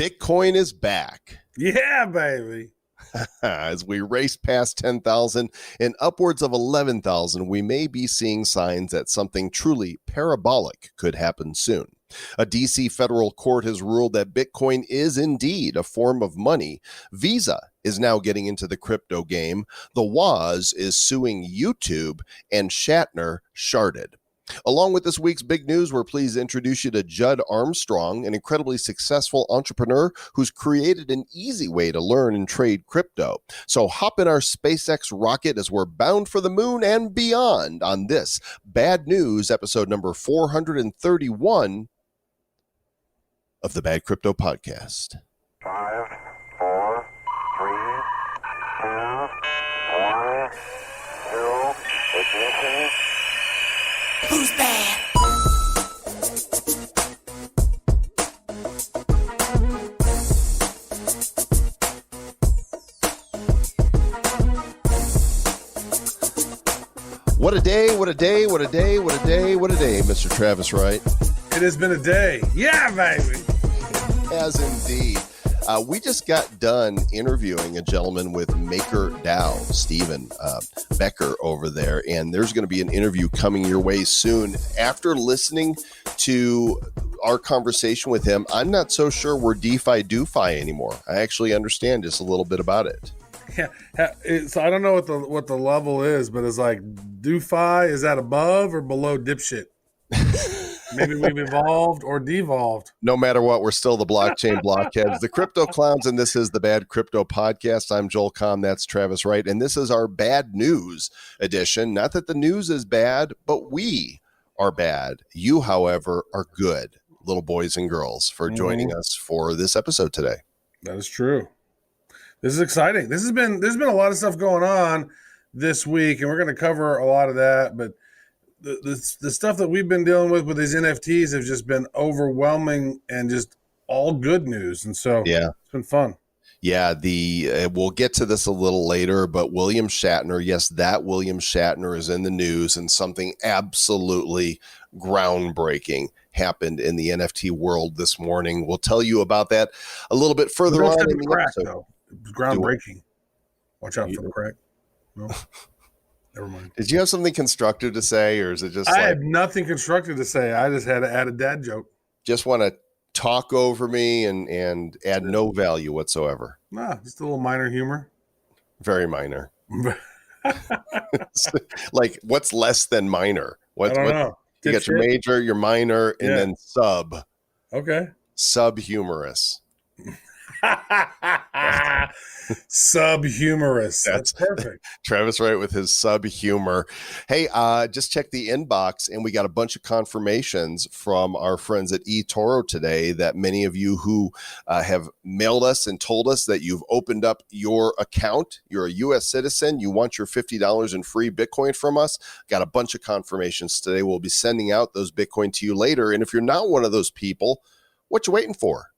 Bitcoin is back. Yeah, baby. As we race past 10,000 and upwards of 11,000, we may be seeing signs that something truly parabolic could happen soon. A DC federal court has ruled that Bitcoin is indeed a form of money. Visa is now getting into the crypto game. The Woz is suing YouTube, and Shatner sharded. Along with this week's big news, we're pleased to introduce you to Judd Armstrong, an incredibly successful entrepreneur who's created an easy way to learn and trade crypto. So hop in our SpaceX rocket as we're bound for the moon and beyond on this Bad News, episode number 431 of the Bad Crypto Podcast. 5, 4, 3, 2, 1, 0, ignition. Who's bad? What a day, what a day, what a day, what a day, what a day, Mr. Travis Wright. It has been a day. Yeah, baby. As indeed. We just got done interviewing a gentleman with MakerDAO, Stephen Becker over there, and there's going to be an interview coming your way soon. After listening to our conversation with him, I'm not so sure we're DeFi anymore. I actually understand just a little bit about it. Yeah, so I don't know what the level is, but it's like DeFi, is that above or below dipshit? Maybe we've evolved or devolved. No matter what, we're still the blockchain blockheads, the crypto clowns, and this is the Bad Crypto Podcast. I'm Joel Comm, that's Travis Wright, and this is our bad news edition. Not that the news is bad, but we are bad. You, however, are good, little boys and girls, for joining us for this episode today. That is true. This is exciting. There's been a lot of stuff going on this week, and we're going to cover a lot of that, but the stuff that we've been dealing with these NFTs have just been overwhelming and just all good news. And so it's been fun. Yeah, we'll get to this a little later, but William Shatner, yes, that William Shatner is in the news, and something absolutely groundbreaking happened in the NFT world this morning. We'll tell you about that a little bit further on in the crack, episode. though. It was groundbreaking. Watch out for the crack. No. Never mind. Did you have something constructive to say, or is it just I had nothing constructive to say. I just had to add a dad joke. Just want to talk over me and add no value whatsoever? Nah, just a little minor humor. Very minor. Like, what's less than minor? I don't know. You got your major, your minor, and then sub. Okay. Subhumorous. Subhumorous. That's perfect. Travis Wright with his sub humor. Hey, just check the inbox, and we got a bunch of confirmations from our friends at eToro today that many of you who have mailed us and told us that you've opened up your account, you're a U.S. citizen, you want your $50 in free Bitcoin from us. Got a bunch of confirmations today. We'll be sending out those Bitcoin to you later. And if you're not one of those people, what you waiting for?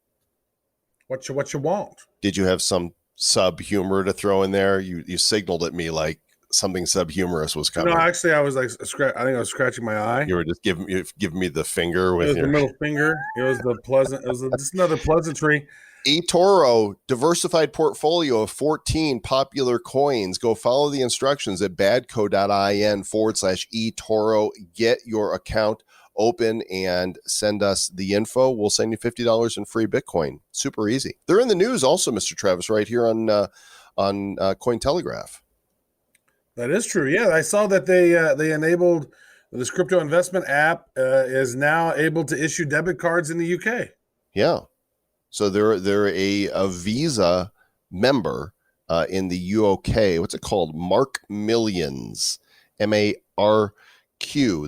What you want? Did you have some sub humor to throw in there? You signaled at me like something subhumorous was coming. No, actually, I was like, I think I was scratching my eye. You were just giving me the finger with the middle finger. It was the pleasant. It was just another pleasantry. eToro diversified portfolio of 14 popular coins. Go follow the instructions at badco.in/eToro. Get your account open and send us the info. We'll send you $50 in free Bitcoin. Super easy. They're in the news also, Mr. Travis, right here on Cointelegraph. That is true. Yeah, I saw that they enabled this crypto investment app is now able to issue debit cards in the UK. Yeah, so they're a Visa member in the UK. What's it called? Mark Millions, MARQ.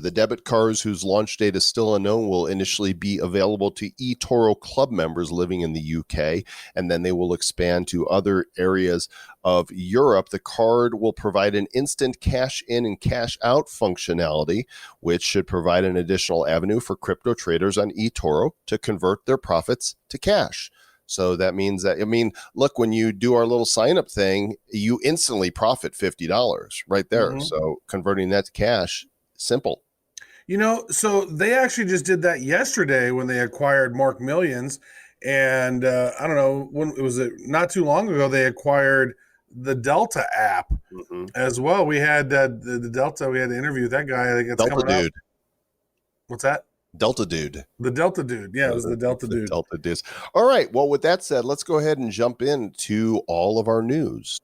The debit cards whose launch date is still unknown will initially be available to eToro Club members living in the UK, and then they will expand to other areas of Europe. The card will provide an instant cash in and cash out functionality, which should provide an additional avenue for crypto traders on eToro to convert their profits to cash. So that means that, look, when you do our little sign up thing, you instantly profit $50 right there. Mm-hmm. So converting that to cash, simple. So they actually just did that yesterday when they acquired Mark Millions, And I don't know, when it was not too long ago, they acquired the Delta app as well. We had the Delta. We had the interview with that guy. I think it's Delta coming dude. up. What's that? Delta dude. The Delta dude. Yeah, it was the Delta dude. Delta dudes. All right. Well, with that said, let's go ahead and jump into all of our news.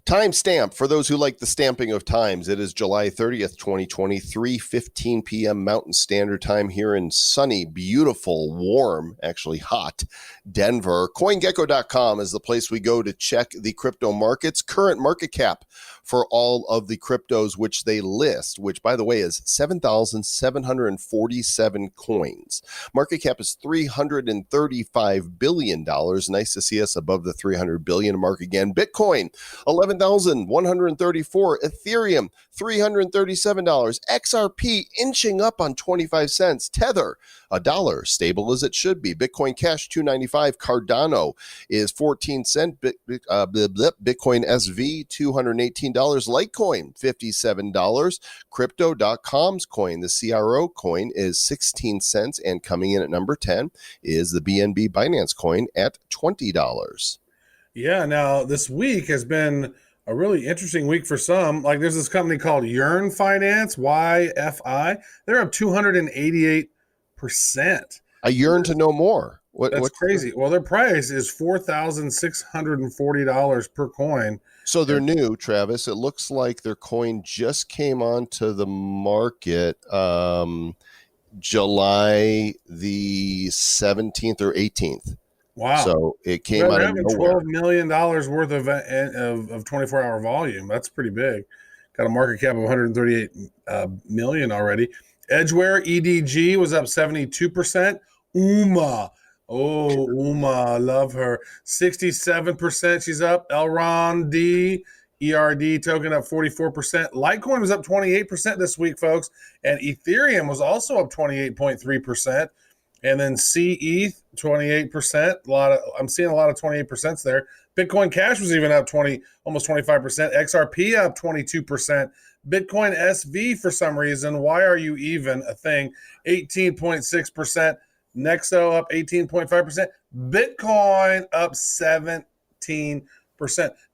Timestamp for those who like the stamping of times. It is July 30th, 2020, 3:15 p.m. Mountain Standard Time here in sunny, beautiful, warm, actually hot Denver. CoinGecko.com is the place we go to check the crypto markets. Current market cap for all of the cryptos which they list, which, by the way, is 7,747 coins. Market cap is $335 billion. Nice to see us above the 300 billion mark again. Bitcoin, 11,134. Ethereum, $337. XRP inching up on 25 cents. Tether, $1, stable as it should be. Bitcoin Cash, $2.95. Cardano is 14 cents. Bitcoin SV, $218. Litecoin, $57. Crypto.com's coin, the CRO coin, is 16 cents. And coming in at number 10 is the BNB Binance coin at $20. Yeah, now this week has been a really interesting week for some. Like there's this company called Yearn Finance, YFI. They're up 288%. I yearn to know more. That's crazy. Well, their price is $4,640 per coin. So they're new, Travis. It looks like their coin just came onto the market July the 17th or 18th. Wow. So it came out of nowhere. $12 million worth of 24-hour volume. That's pretty big. Got a market cap of 138 million already. Edgeware, EDG, was up 72%. UMA. Oh, UMA, love her. 67%, she's up. Elron D, ERD token up 44%. Litecoin was up 28% this week, folks. And Ethereum was also up 28.3%. And then CETH, 28%. I'm seeing a lot of 28% there. Bitcoin Cash was even up almost 25%. XRP up 22%. Bitcoin SV, for some reason, why are you even a thing? 18.6%. Nexo up 18.5%. Bitcoin up 17%. Now,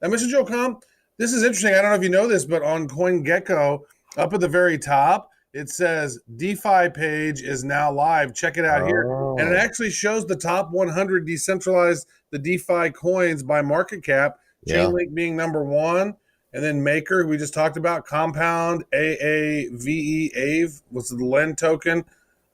Mr. Joe Com, this is interesting. I don't know if you know this, but on CoinGecko, up at the very top, it says DeFi page is now live. Check it out here. And it actually shows the top 100 decentralized, the DeFi coins by market cap. Chainlink being number one. And then Maker, we just talked about. Compound, AAVE, AVE, was the Lend token.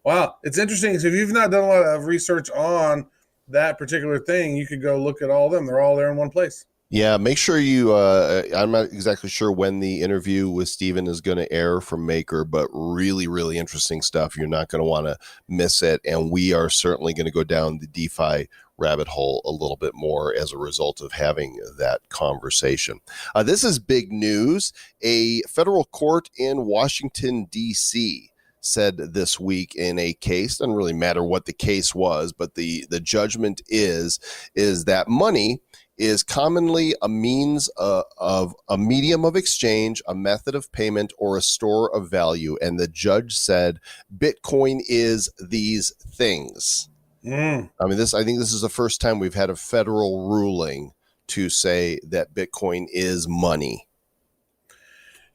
Wow, it's interesting. So if you've not done a lot of research on that particular thing, you could go look at all of them. They're all there in one place. Yeah, make sure you, I'm not exactly sure when the interview with Steven is going to air from Maker, but really, really interesting stuff. You're not going to want to miss it. And we are certainly going to go down the DeFi rabbit hole a little bit more as a result of having that conversation. This is big news. A federal court in Washington, D.C. said this week in a case, doesn't really matter what the case was, but the judgment is that money is commonly a means of a medium of exchange, a method of payment, or a store of value. And the judge said Bitcoin is these things. I think this is the first time we've had a federal ruling to say that Bitcoin is money.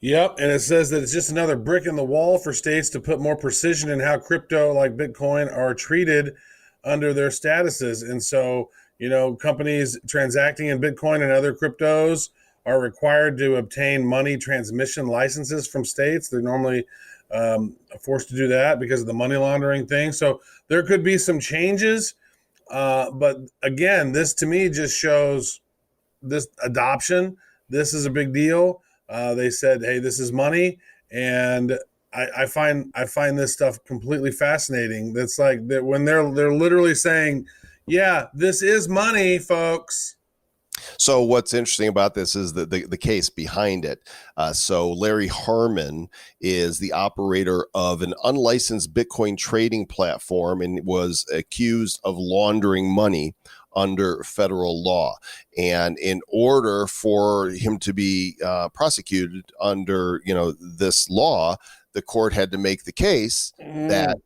Yep, and it says that it's just another brick in the wall for states to put more precision in how crypto like Bitcoin are treated under their statuses. And so, companies transacting in Bitcoin and other cryptos are required to obtain money transmission licenses from states. They're normally forced to do that because of the money laundering thing. So there could be some changes. But again, this to me just shows this adoption. This is a big deal. They said, hey, this is money. And I find this stuff completely fascinating. That's like that when they're literally saying, yeah, this is money, folks. So what's interesting about this is the case behind it. So Larry Harmon is the operator of an unlicensed Bitcoin trading platform and was accused of laundering money under federal law. And in order for him to be prosecuted under, this law, the court had to make the case that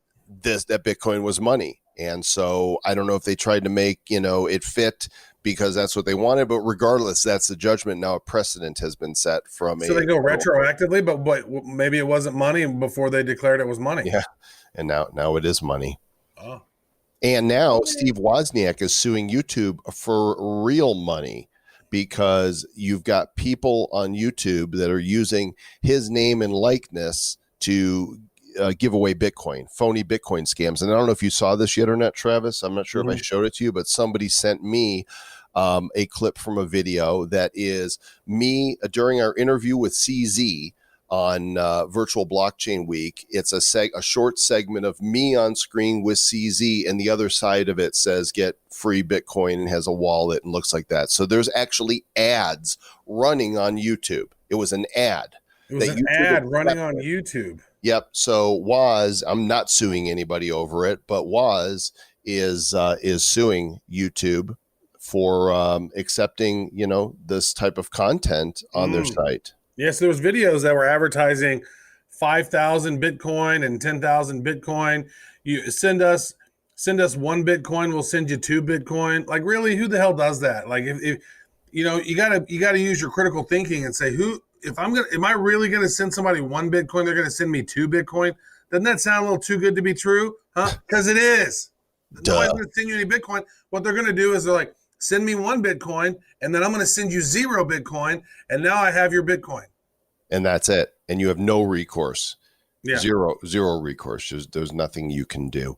Bitcoin was money. And so I don't know if they tried to make, it fit because that's what they wanted. But regardless, that's the judgment. Now a precedent has been set from So they go retroactively, but maybe it wasn't money before they declared it was money. Yeah. And now it is money. Oh. And now Steve Wozniak is suing YouTube for real money because you've got people on YouTube that are using his name and likeness to give away Bitcoin, phony Bitcoin scams. And I don't know if you saw this yet or not, Travis. I'm not sure if I showed it to you, but somebody sent me a clip from a video that is me during our interview with CZ on Virtual Blockchain Week. It's a short segment of me on screen with CZ, and the other side of it says get free Bitcoin and has a wallet and looks like that. So there's actually ads running on YouTube. It was an ad. It was an ad running on YouTube. Yep. So Woz, I'm not suing anybody over it, but Woz is suing YouTube for accepting, this type of content on their site. Yes, there was videos that were advertising 5,000 Bitcoin and 10,000 Bitcoin. You send us 1 Bitcoin, we'll send you 2 Bitcoin. Like, really, who the hell does that? Like, if you gotta use your critical thinking and say, am I really gonna send somebody 1 Bitcoin? They're gonna send me 2 Bitcoin. Doesn't that sound a little too good to be true? Huh? Because it is. Nobody's gonna send you any Bitcoin. What they're gonna do is they're like, send me 1 Bitcoin, and then I'm going to send you 0 Bitcoin, and now I have your Bitcoin. And that's it. And you have no recourse. Yeah. Zero recourse. There's nothing you can do.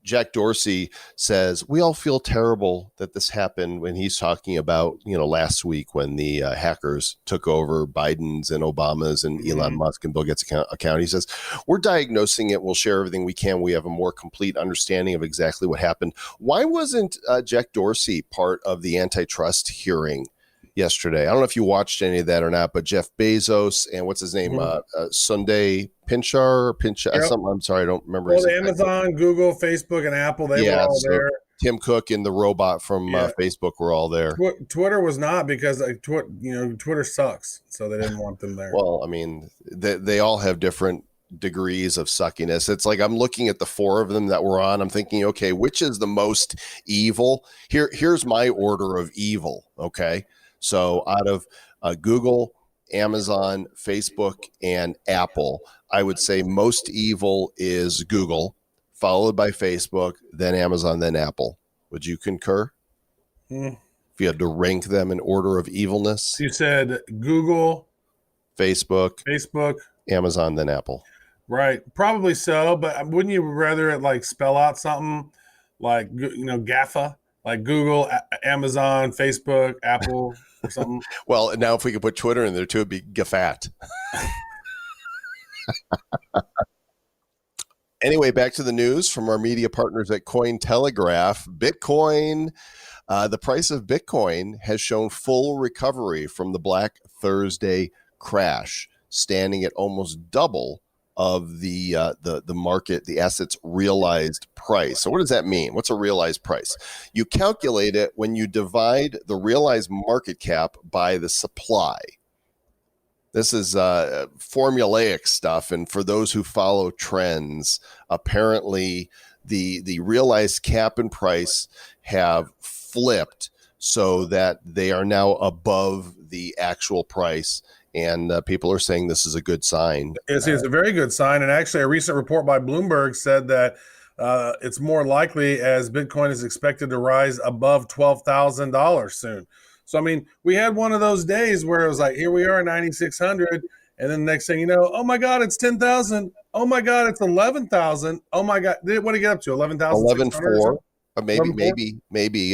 Jack Dorsey says, we all feel terrible that this happened when he's talking about, last week when the hackers took over Biden's and Obama's and Elon Musk and Bill Gates' account. He says, we're diagnosing it. We'll share everything we can. We have a more complete understanding of exactly what happened. Why wasn't Jack Dorsey part of the antitrust hearing yesterday? I don't know if you watched any of that or not, but Jeff Bezos and what's his name? Sundar Pichai. Yep. Something. I'm sorry, I don't remember. Well, Amazon, Google, Facebook, and Apple, they were all there. Tim Cook and the robot from Facebook were all there. Twitter was not because Twitter sucks, so they didn't want them there. Well, I mean, they all have different degrees of suckiness. It's like I'm looking at the 4 of them that were on. I'm thinking, okay, which is the most evil? Here's my order of evil. Okay. So out of Google, Amazon, Facebook, and Apple, I would say most evil is Google, followed by Facebook, then Amazon, then Apple. Would you concur? If you had to rank them in order of evilness? You said Google, Facebook, Amazon, then Apple. Right. Probably so, but wouldn't you rather it like spell out something like, GAFA? Like Google, Amazon, Facebook, Apple, or something. Well, now if we could put Twitter in there too, it'd be GAFAT. Anyway, back to the news from our media partners at Cointelegraph. Bitcoin, the price of Bitcoin has shown full recovery from the Black Thursday crash, standing at almost double of the market, the asset's realized price. So what does that mean? What's a realized price? You calculate it when you divide the realized market cap by the supply. This is formulaic stuff, and for those who follow trends, apparently the realized cap and price have flipped so that they are now above the actual price. And people are saying this is a good sign. It's a very good sign. And actually, a recent report by Bloomberg said that it's more likely as Bitcoin is expected to rise above $12,000 soon. So, I mean, we had one of those days where it was like, here we are, 9,600. And then the next thing you know, oh, my God, it's 10,000. Oh, my God, it's 11,000. Oh, my God. What did it get up to? 11,000? 11,400. Maybe,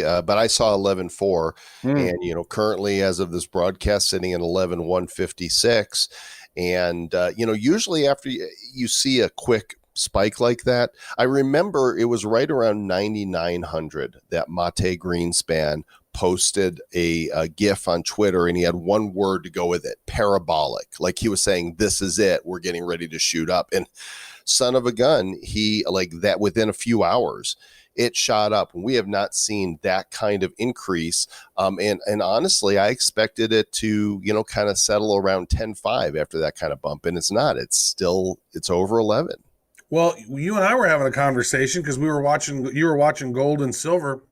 but I saw 11.4, and currently as of this broadcast, sitting at 11,156, and usually after you see a quick spike like that, I remember it was right around 9,900 that Mate Greenspan posted a GIF on Twitter, and he had one word to go with it: parabolic. Like he was saying, "This is it. We're getting ready to shoot up." And son of a gun, he like that within a few hours. It shot up. We have not seen that kind of increase. And honestly, I expected it to, kind of settle around 10.5 after that kind of bump. And it's not. It's over 11. Well, you and I were having a conversation because you were watching gold and silver,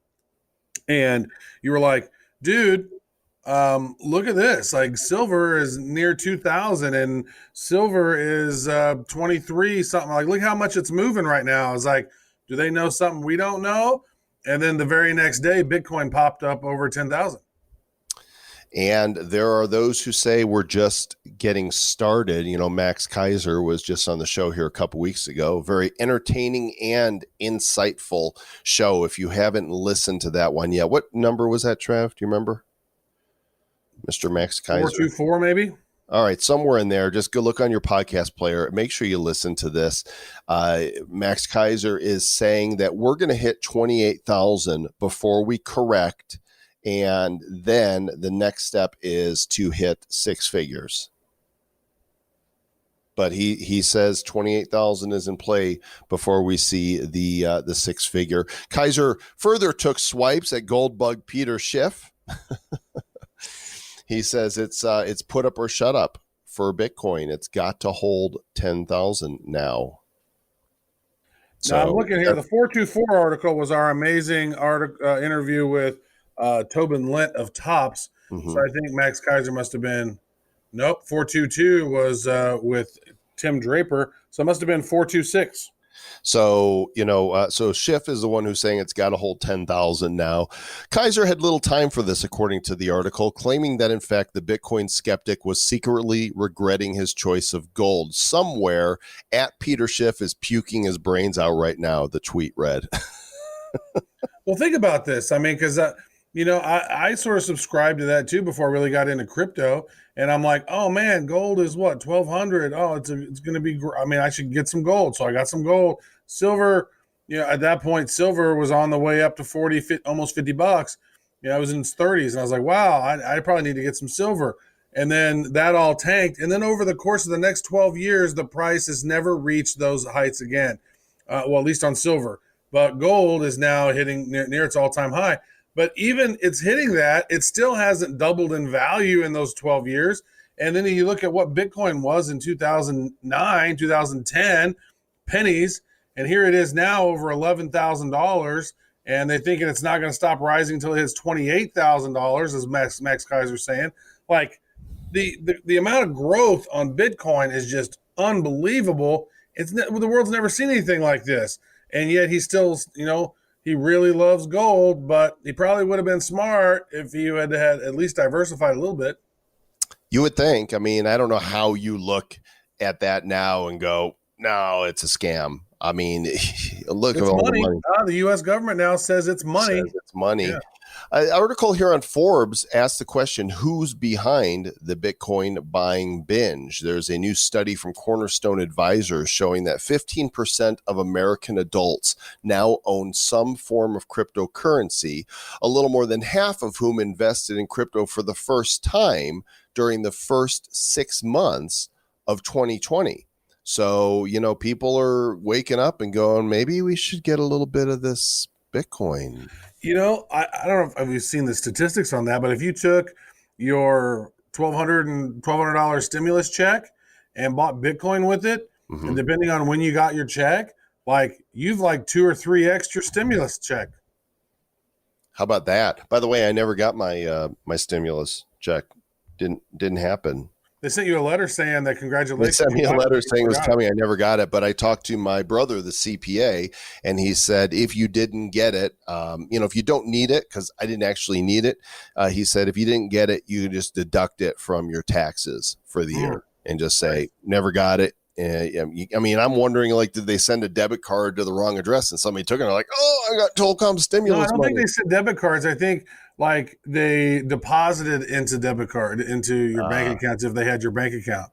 and you were like, dude, look at this. Like silver is near 2000 and silver is 23 something. Like, look how much it's moving right now. I was like, do they know something we don't know? And then the very next day, Bitcoin popped up over 10,000. And there are those who say we're just getting started. You know, Max Kaiser was just on the show here a couple weeks ago. Very entertaining and insightful show. If you haven't listened to that one yet, what number was that, Trav? Do you remember? Mr. Max Kaiser. 424 maybe? All right, somewhere in there. Just go look on your podcast player. Make sure you listen to this. Max Kaiser is saying that we're going to hit 28,000 before we correct. And then the next step is to hit six figures. But he says 28,000 is in play before we see the six figure. Kaiser further took swipes at Goldbug Peter Schiff. He says it's put up or shut up for Bitcoin. It's got to hold 10,000 now. So now I'm looking here. The 424 article was our amazing interview with Tobin Lent of Tops. Mm-hmm. So I think Max Kaiser must have been, nope, 422 was with Tim Draper. So it must have been 426. So, so Schiff is the one who's saying it's got to hold 10,000 now. Kaiser had little time for this, according to the article, claiming that, in fact, the Bitcoin skeptic was secretly regretting his choice of gold. Somewhere at Peter Schiff is puking his brains out right now, the tweet read. Well, think about this. I mean, because, I sort of subscribed to that, too, before I really got into crypto. And I'm like, oh, man, gold is what, 1,200? Oh, it's going to be, I should get some gold. So I got some gold. Silver, at that point, silver was on the way up to 40, 50, almost $50. I was in its 30s. And I was like, wow, I probably need to get some silver. And then that all tanked. And then over the course of the next 12 years, the price has never reached those heights again. Well, at least on silver. But gold is now hitting near its all-time high. But even it's hitting that, it still hasn't doubled in value in those 12 years. And then you look at what Bitcoin was in 2009, 2010, pennies, and here it is now over $11,000. And they're thinking it's not going to stop rising until it hits $28,000, as Max Kaiser's saying. Like the amount of growth on Bitcoin is just unbelievable. The world's never seen anything like this. And yet he still, he really loves gold, but he probably would have been smart if he had at least diversified a little bit. You would think. I mean, I don't know how you look at that now and go, no, it's a scam. I mean, look at all money. the money. The U.S. government now says it's money. It's money. Yeah. An article here on Forbes asked the question, who's behind the Bitcoin buying binge? There's a new study from Cornerstone Advisors showing that 15% of American adults now own some form of cryptocurrency, a little more than half of whom invested in crypto for the first time during the first 6 months of 2020. So, people are waking up and going, maybe we should get a little bit of this Bitcoin. I don't know if you've seen the statistics on that, but if you took your $1,200 stimulus check and bought Bitcoin with it, and depending on when you got your check, you've 2 or 3x your stimulus check. How about that? By the way, I never got my my stimulus check. Didn't happen. They sent you a letter saying that congratulations. They sent me a letter saying it was coming. I never got it, but I talked to my brother, the CPA, and he said, if you didn't get it, if you don't need it, because I didn't actually need it, he said, if you didn't get it, you just deduct it from your taxes for the year and just say, never got it. I'm wondering, did they send a debit card to the wrong address and somebody took it and they're like, oh, I got Tolcom stimulus No, I don't money. think they sent debit cards. I think they deposited into your bank accounts if they had your bank account.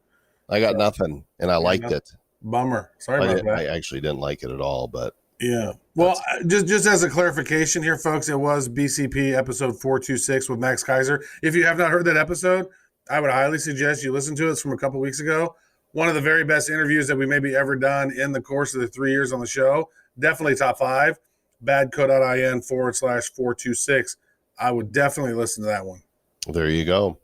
I got nothing, and I liked it. Bummer. Sorry about that. I actually didn't like it at all, but yeah. Well, just as a clarification here, folks, it was BCP episode 426 with Max Kaiser. If you have not heard that episode, I would highly suggest you listen to it. It's from a couple weeks ago. One of the very best interviews that we maybe ever done in the course of the 3 years on the show. Definitely top 5. Badco.in/426. I would definitely listen to that one. There you go.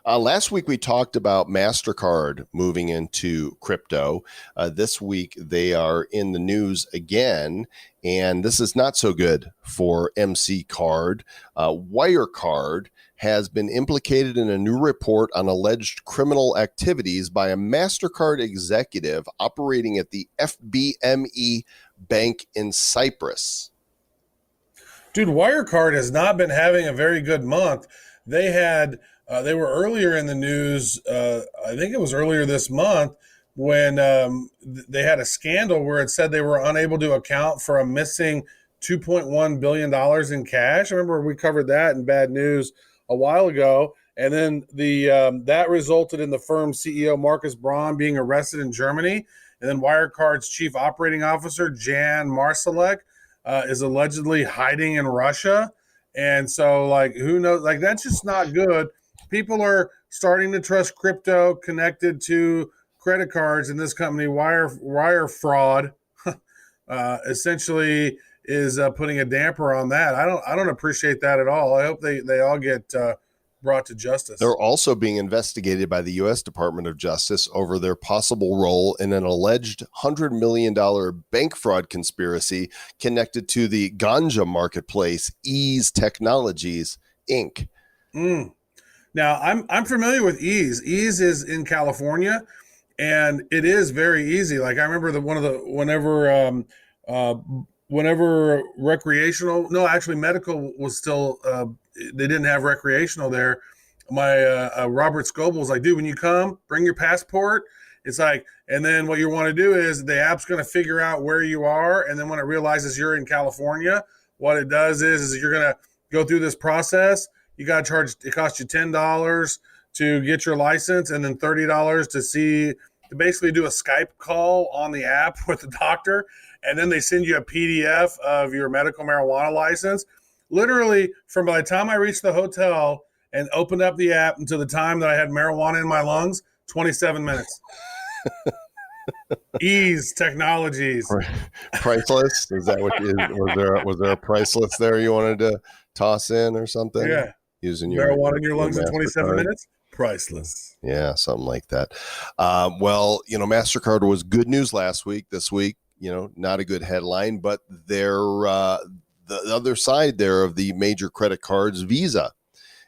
Last week, we talked about MasterCard moving into crypto. This week, they are in the news again, and this is not so good for MC Card. Wirecard has been implicated in a new report on alleged criminal activities by a MasterCard executive operating at the FBME Bank in Cyprus. Dude, Wirecard has not been having a very good month. They were earlier in the news. I think it was earlier this month when they had a scandal where it said they were unable to account for a missing $2.1 billion in cash. I remember we covered that in bad news a while ago. And then that resulted in the firm's CEO, Marcus Braun, being arrested in Germany. And then Wirecard's chief operating officer, Jan Marsalek, is allegedly hiding in Russia. And so, who knows? That's just not good. People are starting to trust crypto connected to credit cards, and this company, Wire Fraud, essentially is putting a damper on that. I don't appreciate that at all. I hope they all get brought to justice. They're also being investigated by the U.S. Department of Justice over their possible role in an alleged $100 million bank fraud conspiracy connected to the ganja marketplace ETH Technologies, Inc. Now, I'm familiar with ETH. ETH is in California, and it is very easy. I remember whenever recreational, no, actually medical was still, they didn't have recreational there. My Robert Scoble was like, dude, when you come, bring your passport. It's and then what you want to do is the app's going to figure out where you are. And then when it realizes you're in California, what it does is you're going to go through this process. You got to charge, it costs you $10 to get your license and then $30 to basically do a Skype call on the app with the doctor. And then they send you a PDF of your medical marijuana license. Literally, from by the time I reached the hotel and opened up the app until the time that I had marijuana in my lungs, 27 minutes. ETH Technologies. Priceless? Is that what was there a priceless there you wanted to toss in or something? Yeah. Using marijuana in your lungs in 27 minutes? Priceless. Yeah, something like that. MasterCard was good news last week. This week, not a good headline, but the other side there of the major credit cards, Visa,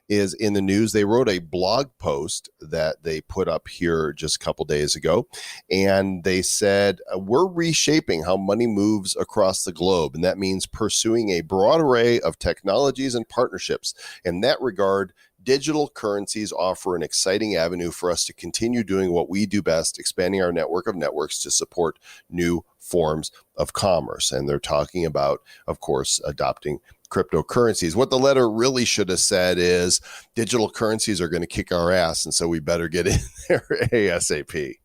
is in the news. They wrote a blog post that they put up here just a couple days ago, and they said, we're reshaping how money moves across the globe, and that means pursuing a broad array of technologies and partnerships. In that regard, digital currencies offer an exciting avenue for us to continue doing what we do best, expanding our network of networks to support new forms of commerce. And they're talking about, of course, adopting cryptocurrencies. What the letter really should have said is digital currencies are going to kick our ass, and so we better get in there ASAP.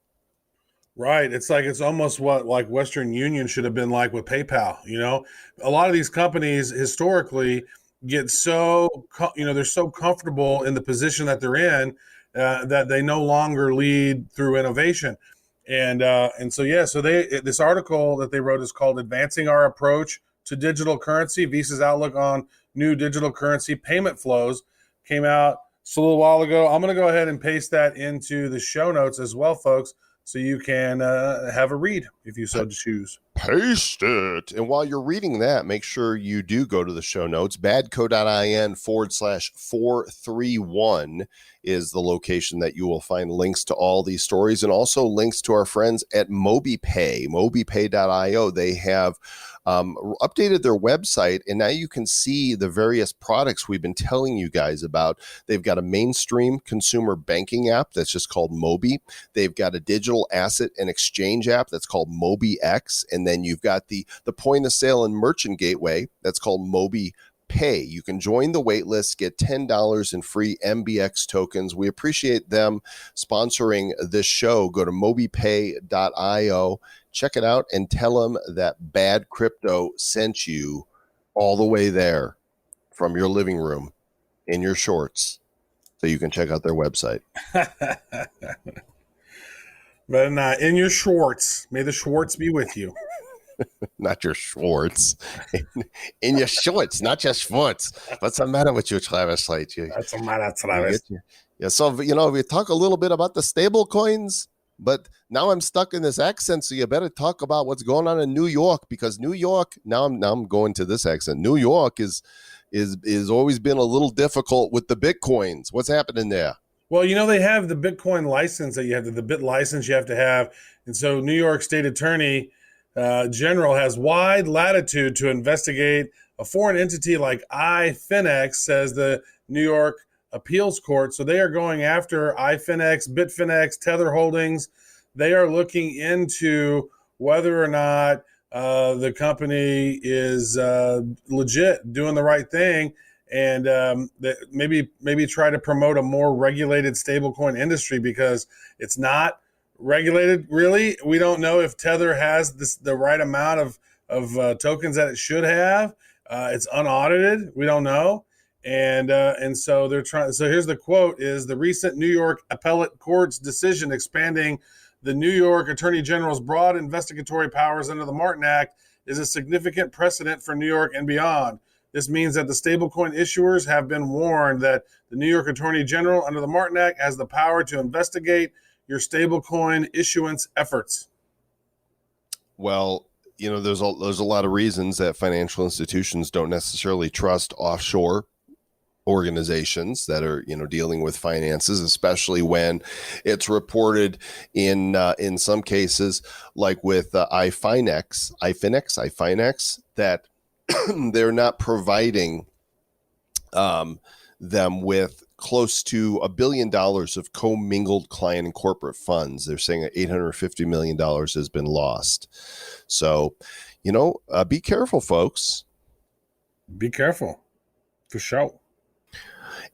Right. It's almost what Western Union should have been like with PayPal. A lot of these companies historically get they're so comfortable in the position that they're in that they no longer lead through innovation. And so this article that they wrote is called Advancing Our Approach to Digital Currency, Visa's Outlook on New Digital Currency Payment Flows, came out just a little while ago. I'm going to go ahead and paste that into the show notes as well, folks, so you can have a read if you so choose. Paste it. And while you're reading that, make sure you do go to the show notes. badco.in/431 is the location that you will find links to all these stories and also links to our friends at MobiPay, mobipay.io. They have updated their website, and now you can see the various products we've been telling you guys about. They've got a mainstream consumer banking app that's just called Mobi. They've got a digital asset and exchange app that's called MobiX, and then you've got the point of sale and merchant gateway that's called Mobi Pay. You can join the wait list, get $10 in free MBX tokens. We appreciate them sponsoring this show. Go to mobipay.io, check it out, and tell them that Bad Crypto sent you all the way there from your living room in your shorts so you can check out their website. But in your shorts. May the Schwartz be with you. Not your Schwartz. In your shorts, not your Schwartz. What's the matter with you, Travis? That's the matter, Travis. Yeah. So, we talk a little bit about the stable coins, but now I'm stuck in this accent. So you better talk about what's going on in New York, because New York, now I'm going to this accent. New York is always been a little difficult with the Bitcoins. What's happening there? Well, they have the Bitcoin license that you have the bit license you have to have. And so New York State Attorney General has wide latitude to investigate a foreign entity like iFinex, says the New York Appeals Court. So they are going after iFinex, Bitfinex, Tether Holdings. They are looking into whether or not the company is legit, doing the right thing, and that maybe try to promote a more regulated stablecoin industry, because it's not regulated really. We don't know if Tether has the right amount of tokens that it should have. It's unaudited. We don't know. And so they're trying. So here's the quote: "Is the recent New York Appellate Court's decision expanding the New York Attorney General's broad investigatory powers under the Martin Act is a significant precedent for New York and beyond. This means that the stablecoin issuers have been warned that the New York Attorney General under the Martin Act has the power to investigate your stablecoin issuance efforts." Well, there's a lot of reasons that financial institutions don't necessarily trust offshore organizations that are dealing with finances, especially when it's reported in some cases, like with iFinex, that they're not providing them with close to $1 billion of commingled client and corporate funds. They're saying that $850 million has been lost. So, be careful, folks. Be careful, for sure.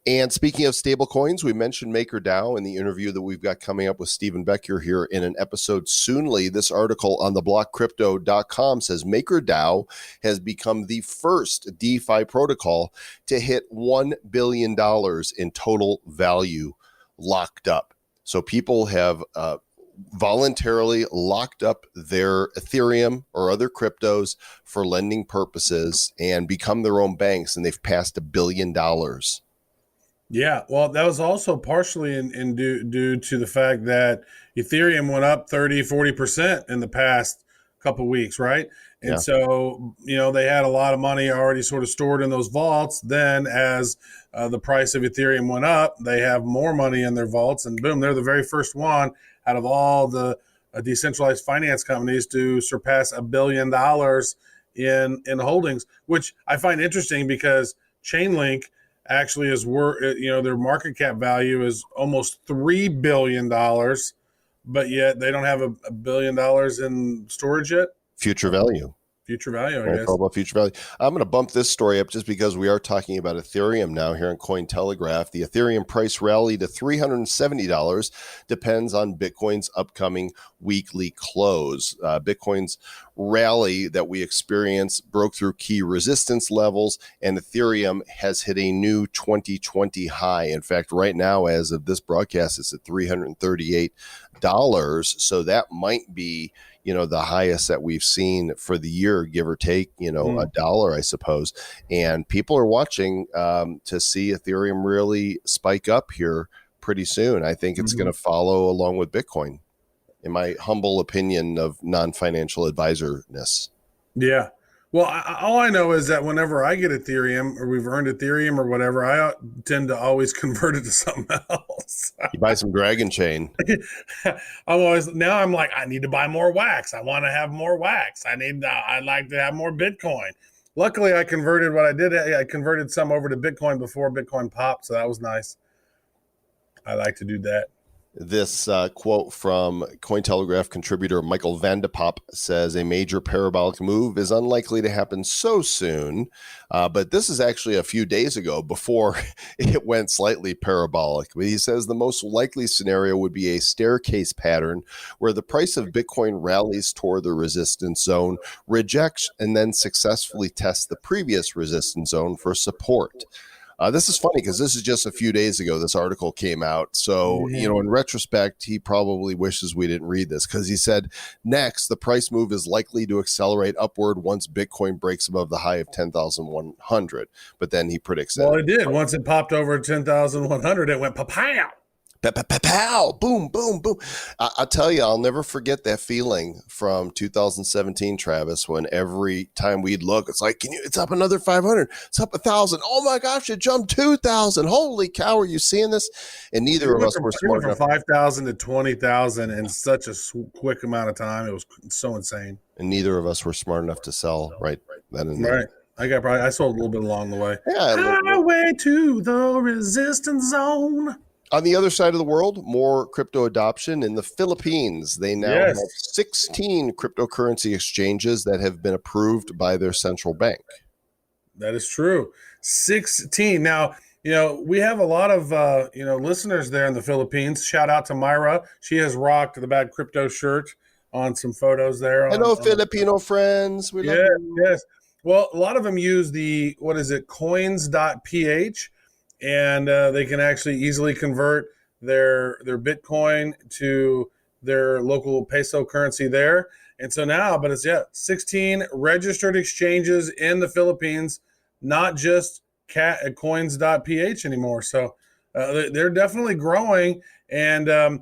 And speaking of stable coins, we mentioned MakerDAO in the interview that we've got coming up with Stephen Becker here in an episode soonly. This article on theblockcrypto.com says MakerDAO has become the first DeFi protocol to hit $1 billion in total value locked up. So people have voluntarily locked up their Ethereum or other cryptos for lending purposes and become their own banks, and they've passed $1 billion. Yeah, well, that was also partially due to the fact that Ethereum went up 30-40% in the past couple weeks, right? And so, they had a lot of money already sort of stored in those vaults. Then as the price of Ethereum went up, they have more money in their vaults, and boom, they're the very first one out of all the decentralized finance companies to surpass $1 billion in holdings, which I find interesting because Chainlink actually is their market cap value is almost $3 billion, but yet they don't have $1 billion in storage yet. Future value, I guess. All about future value. I'm going to bump this story up just because we are talking about Ethereum now here in Cointelegraph. The Ethereum price rally to $370 depends on Bitcoin's upcoming weekly close. Bitcoin's rally that we experienced broke through key resistance levels, and Ethereum has hit a new 2020 high. In fact, right now, as of this broadcast, it's at $338. So that might be the highest that we've seen for the year, give or take, a dollar, I suppose. And people are watching to see Ethereum really spike up here pretty soon. I think it's going to follow along with Bitcoin, in my humble opinion of non-financial advisor-ness. Yeah. Well, all I know is that whenever I get Ethereum or we've earned Ethereum or whatever, I tend to always convert it to something else. You buy some Dragon Chain. I'm like, I need to buy more wax. I want to have more wax. I'd like to have more Bitcoin. Luckily, I converted what I did. I converted some over to Bitcoin before Bitcoin popped. So that was nice. I like to do that. This quote from Cointelegraph contributor Michael Vandepop says a major parabolic move is unlikely to happen so soon, but this is actually a few days ago before it went slightly parabolic. He says the most likely scenario would be a staircase pattern where the price of Bitcoin rallies toward the resistance zone, rejects, and then successfully tests the previous resistance zone for support. This is funny because this is just a few days ago. This article came out. So, in retrospect, he probably wishes we didn't read this because he said, next, the price move is likely to accelerate upward once Bitcoin breaks above the high of 10,100. But then he predicts that. Well, it did. Once it popped over 10,100, it went pa-pow. Pow, boom, boom, boom. I'll tell you, I'll never forget that feeling from 2017, Travis, when every time we'd look, it's like, it's up another 500. It's up 1,000. Oh my gosh, it jumped 2,000. Holy cow, are you seeing this? And neither of us were smart enough. From 5,000 to 20,000 in such a quick amount of time. It was so insane. And neither of us were smart enough to sell right then and there. Right. I sold a little bit along the way. Yeah. Highway to the resistance zone. On the other side of the world, more crypto adoption in the Philippines. They now have 16 cryptocurrency exchanges that have been approved by their central bank. That is true. 16. Now, we have a lot of, listeners there in the Philippines. Shout out to Myra. She has rocked the Bad Crypto shirt on some photos there. Hello, Filipino friends. We love you. Yes. Well, a lot of them use the, coins.ph. And they can actually easily convert their Bitcoin to their local peso currency there. And so now, but it's 16 registered exchanges in the Philippines, not just coins.ph anymore. So they're definitely growing. And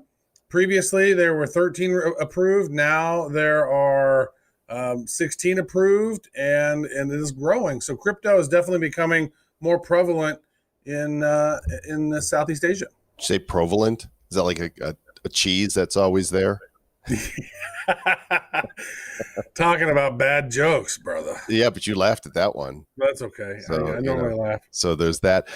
previously there were 13 approved. Now there are 16 approved, and it is growing. So crypto is definitely becoming more prevalent in Southeast Asia. Say prevalent? Is that like a cheese that's always there? Talking about bad jokes, brother. Yeah, but you laughed at that one. That's okay. So, I normally laugh. So there's that.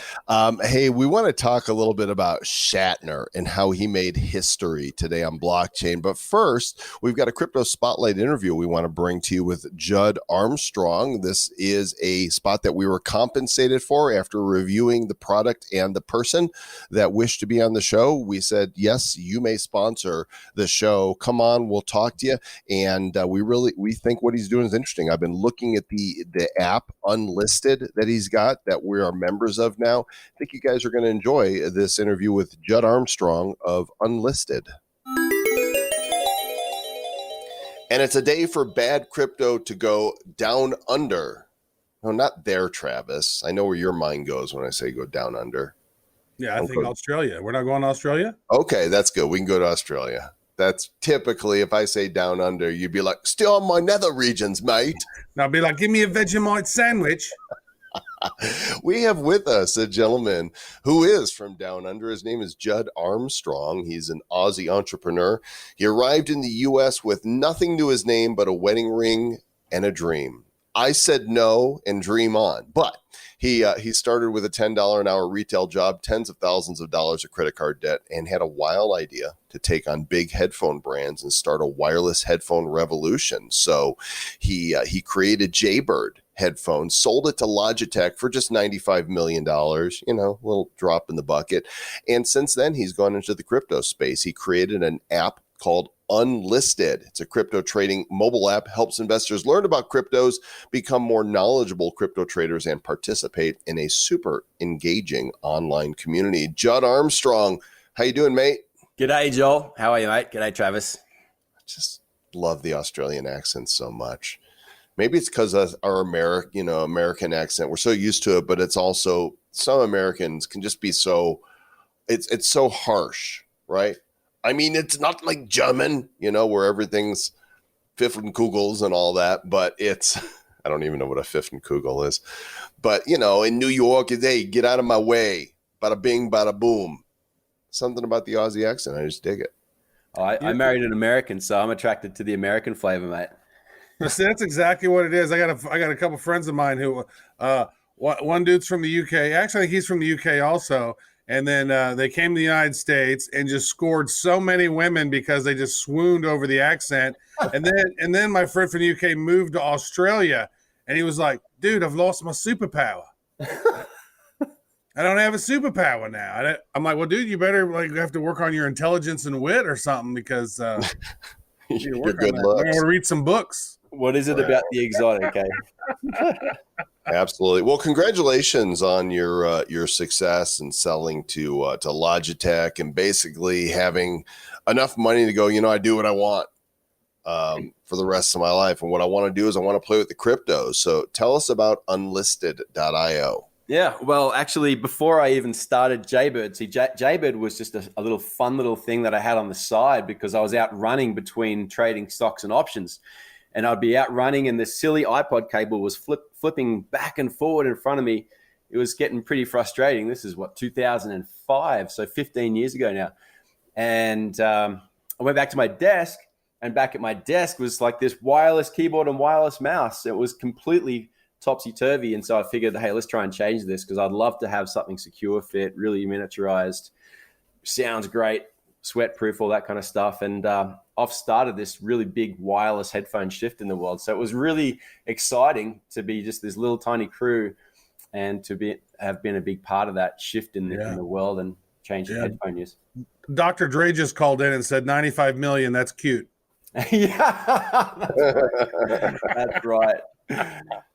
Hey, we want to talk a little bit about Shatner and how he made history today on blockchain. But first, we've got a crypto spotlight interview we want to bring to you with Judd Armstrong. This is a spot that we were compensated for after reviewing the product and the person that wished to be on the show. We said, yes, you may sponsor the show. Come on, we'll talk to you. And we think what he's doing is interesting. I've been looking at the app Unlisted that he's got that we are members of now. I think you guys are going to enjoy this interview with Judd Armstrong of Unlisted. And it's a day for bad crypto to go down under. No, not there, Travis. I know where your mind goes when I say go down under. Yeah, I think Australia. We're not going to Australia? Okay, that's good. We can go to Australia. That's typically, if I say down under, you'd be like, still on my nether regions, mate. And I'll be like, give me a Vegemite sandwich. We have with us a gentleman who is from down under. His name is Judd Armstrong. He's an Aussie entrepreneur. He arrived in the U.S. with nothing to his name but a wedding ring and a dream. I said no and dream on. But he started with a $10 an hour retail job, tens of thousands of dollars of credit card debt, and had a wild idea to take on big headphone brands and start a wireless headphone revolution. So he created Jaybird headphones, sold it to Logitech for just $95 million, a little drop in the bucket. And since then, he's gone into the crypto space. He created an app called Unlisted. It's a crypto trading mobile app, helps investors learn about cryptos, become more knowledgeable crypto traders, and participate in a super engaging online community. Judd Armstrong, how you doing, mate? G'day, Joel. How are you, mate? G'day, Travis. I just love the Australian accent so much. Maybe it's because of our American accent. We're so used to it, but it's also some Americans can just be so, it's so harsh, right? I mean, it's not like German, where everything's Pfiffenkugels and all that, but it's, I don't even know what a Pfiffenkugel is. But, in New York, it's, hey, get out of my way. Bada bing, bada boom. Something about the Aussie accent. I just dig it. Oh, I married an American, so I'm attracted to the American flavor, mate. See, that's exactly what it is. I got a couple friends of mine who, one dude's from the UK. Actually, he's from the UK also. And then they came to the United States and just scored so many women because they just swooned over the accent. And then my friend from the UK moved to Australia, and he was like, "Dude, I've lost my superpower. I don't have a superpower now." I'm like, "Well, dude, you better have to work on your intelligence and wit or something because You're Your good I looks. want to read some books. What is it about the exotic? Eh? Absolutely. Well, congratulations on your success in selling to Logitech and basically having enough money to go, I do what I want for the rest of my life. And what I want to do is I want to play with the cryptos. So tell us about Unlisted.io. Yeah, well, actually, before I even started Jaybird, see, Jaybird was just a little fun little thing that I had on the side because I was out running between trading stocks and options. And I'd be out running and this silly iPod cable was flipping back and forward in front of me. It was getting pretty frustrating. This is 2005, so 15 years ago now. And I went back to my desk, and back at my desk was like this wireless keyboard and wireless mouse. It was completely topsy-turvy. And so I figured, hey, let's try and change this because I'd love to have something secure fit, really miniaturized, sounds great, sweat-proof, all that kind of stuff. And I've started this really big wireless headphone shift in the world. So it was really exciting to be just this little tiny crew and to have been a big part of that shift in the world and changing headphone use. Dr. Dre just called in and said 95 million. That's cute. Yeah, that's right.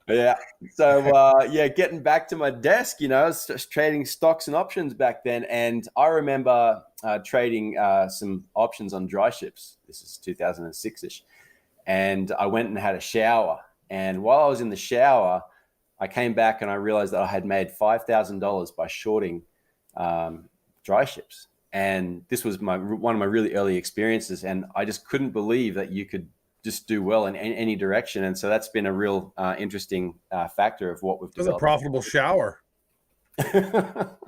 Yeah. So, getting back to my desk, I was just trading stocks and options back then. And I remember trading some options on dry ships. This is 2006-ish. And I went and had a shower. And while I was in the shower, I came back and I realized that I had made $5,000 by shorting dry ships. And this was one of my really early experiences. And I just couldn't believe that you could just do well in any direction. And so that's been a real interesting factor of what we've developed. It's a profitable shower. I'm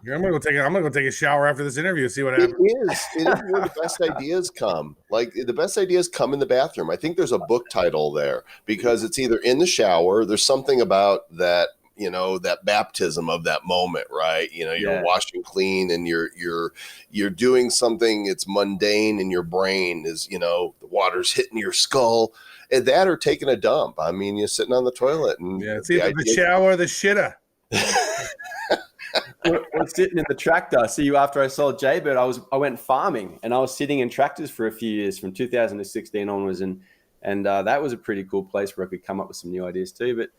gonna go take a shower after this interview, see what happens. It is where the best ideas come. Like the best ideas come in the bathroom. I think there's a book title there because it's either in the shower. There's something about that, that baptism of that moment, right? You're washing clean and you're doing something. It's mundane and your brain is, the water's hitting your skull. And that or taking a dump. I mean, you're sitting on the toilet and it's either the shower or the shitter. We're sitting in the tractor. See, after I sold Jaybird, I went farming and I was sitting in tractors for a few years from 2016 onwards, and that was a pretty cool place where I could come up with some new ideas too. But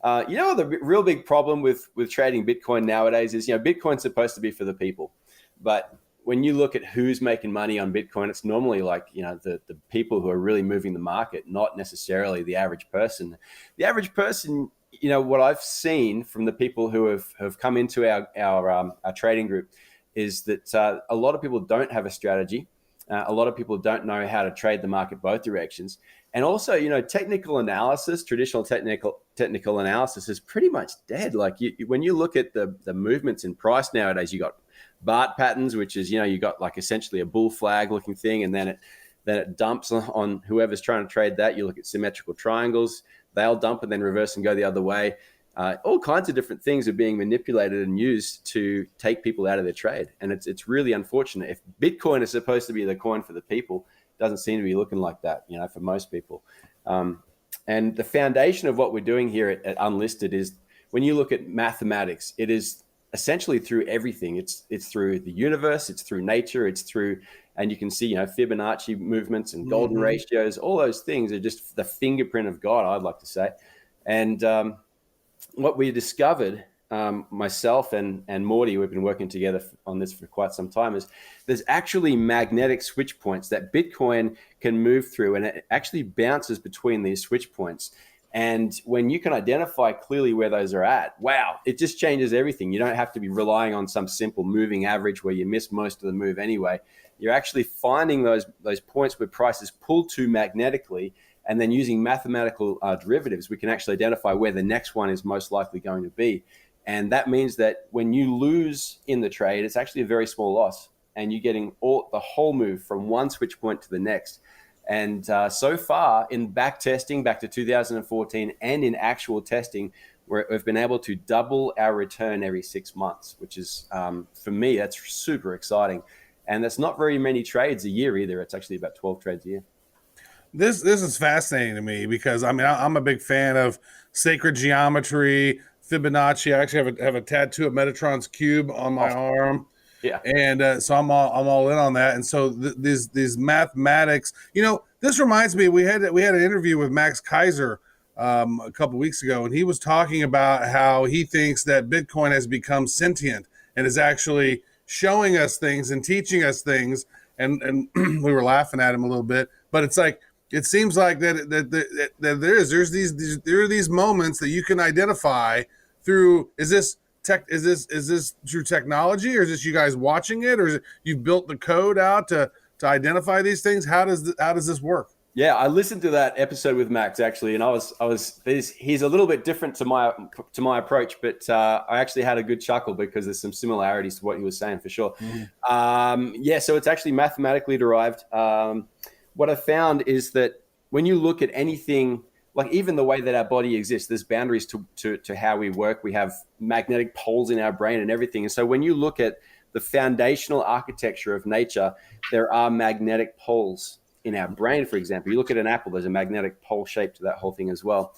the real big problem with trading Bitcoin nowadays is Bitcoin's supposed to be for the people, but when you look at who's making money on Bitcoin, it's normally like the people who are really moving the market, not necessarily the average person. The average person. What I've seen from the people who have come into our trading group is that a lot of people don't have a strategy. A lot of people don't know how to trade the market both directions. And also, technical analysis, traditional technical analysis is pretty much dead. Like when you look at the movements in price nowadays, you got BART patterns, which is, you got like essentially a bull flag looking thing. And then it dumps on whoever's trying to trade that. You look at symmetrical triangles. They'll dump and then reverse and go the other way. All kinds of different things are being manipulated and used to take people out of their trade. And it's really unfortunate. If Bitcoin is supposed to be the coin for the people, it doesn't seem to be looking like that, for most people. And the foundation of what we're doing here at Unlisted is when you look at mathematics, it is essentially through everything. It's through the universe, it's through nature, it's through, and you can see, Fibonacci movements and golden ratios, all those things are just the fingerprint of God, I'd like to say. And what we discovered, myself and Morty, we've been working together on this for quite some time, is there's actually magnetic switch points that Bitcoin can move through, and it actually bounces between these switch points. And when you can identify clearly where those are at, wow, it just changes everything. You don't have to be relying on some simple moving average where you miss most of the move anyway. You're actually finding those points where prices pull to magnetically, and then using mathematical derivatives, we can actually identify where the next one is most likely going to be. And that means that when you lose in the trade, it's actually a very small loss, and you're getting the whole move from one switch point to the next. And so far in back testing back to 2014 and in actual testing, we've been able to double our return every 6 months, which is, for me, that's super exciting. And that's not very many trades a year either. It's actually about 12 trades a year. This is fascinating to me because, I'm a big fan of sacred geometry, Fibonacci. I actually have a tattoo of Metatron's cube on my arm. Yeah, and so I'm all in on that. And so these mathematics, This reminds me, we had an interview with Max Kaiser a couple weeks ago, and he was talking about how he thinks that Bitcoin has become sentient and is actually showing us things and teaching us things. And we were laughing at him a little bit, but it's like, it seems like that there are these moments that you can identify through. Is this through technology, or is this you guys watching it, or is it you've built the code out to identify these things? How does this work? Yeah, I listened to that episode with Max actually, and he's a little bit different to my approach, but I actually had a good chuckle because there's some similarities to what he was saying for sure. Mm-hmm. So it's actually mathematically derived. What I found is that when you look at anything, like even the way that our body exists, there's boundaries to how we work. We have magnetic poles in our brain and everything. And so when you look at the foundational architecture of nature, there are magnetic poles in our brain. For example, you look at an apple, there's a magnetic pole shape to that whole thing as well.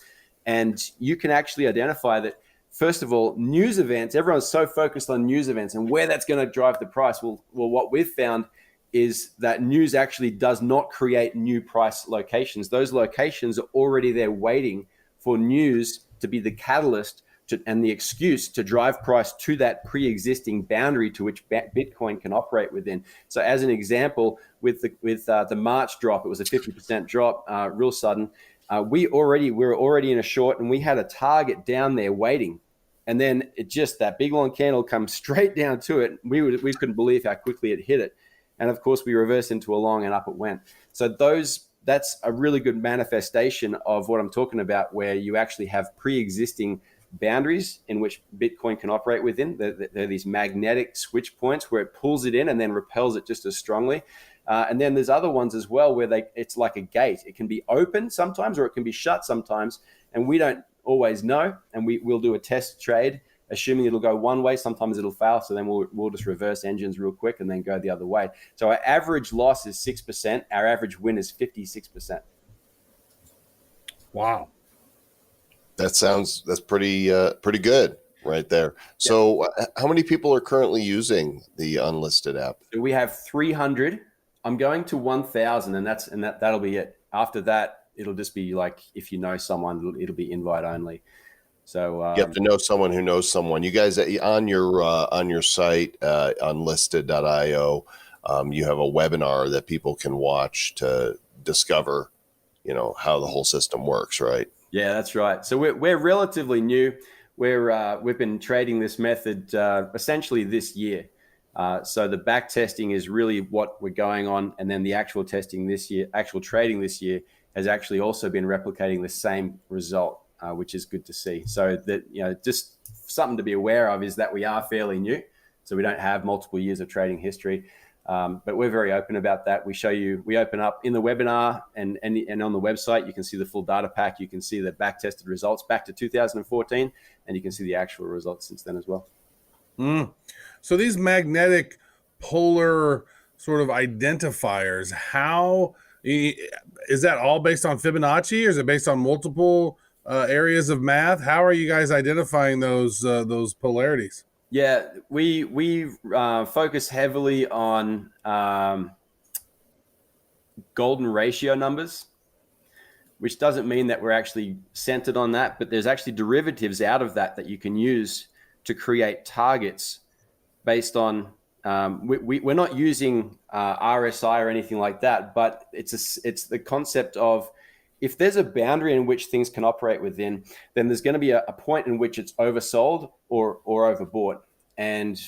And you can actually identify that, first of all, news events, everyone's so focused on news events and where that's going to drive the price. Well, what we've found is that news actually does not create new price locations. Those locations are already there waiting for news to be the catalyst and the excuse to drive price to that pre-existing boundary to which Bitcoin can operate within. So as an example, with the March drop, it was a 50% drop, real sudden. We were already in a short, and we had a target down there waiting. And then that big long candle comes straight down to it. We couldn't believe how quickly it hit it. And of course, we reversed into a long and up it went. So that's a really good manifestation of what I'm talking about, where you actually have pre-existing boundaries in which Bitcoin can operate within. They're these magnetic switch points where it pulls it in and then repels it just as strongly. And then there's other ones as well where it's like a gate. It can be open sometimes or it can be shut sometimes. And we don't always know. And we'll do a test trade, assuming it'll go one way. Sometimes it'll fail. So then we'll just reverse engines real quick and then go the other way. So our average loss is 6%. Our average win is 56%. Wow. That's pretty good right there. So how many people are currently using the Unlisted app? So we have 300. I'm going to 1,000 and that'll be it. After that, it'll just be like, if you know someone, it'll be invite only. So you have to know someone who knows someone. You guys on your site, unlisted.io, you have a webinar that people can watch to discover, how the whole system works, right? Yeah, that's right. So we're relatively new. We've been trading this method essentially this year. So the back testing is really what we're going on, and then the actual trading this year has actually also been replicating the same result, which is good to see. So that just something to be aware of is that we are fairly new, so we don't have multiple years of trading history. But we're very open about that. We open up in the webinar and on the website, you can see the full data pack. You can see the back tested results back to 2014, and you can see the actual results since then as well. So these magnetic polar sort of identifiers, how is that all based on Fibonacci, or is it based on multiple areas of math? How are you guys identifying those polarities? Yeah, we focus heavily on golden ratio numbers, which doesn't mean that we're actually centered on that, but there's actually derivatives out of that you can use to create targets based on. We're not using RSI or anything like that, but it's the concept of, if there's a boundary in which things can operate within, then there's going to be a point in which it's oversold or overbought. And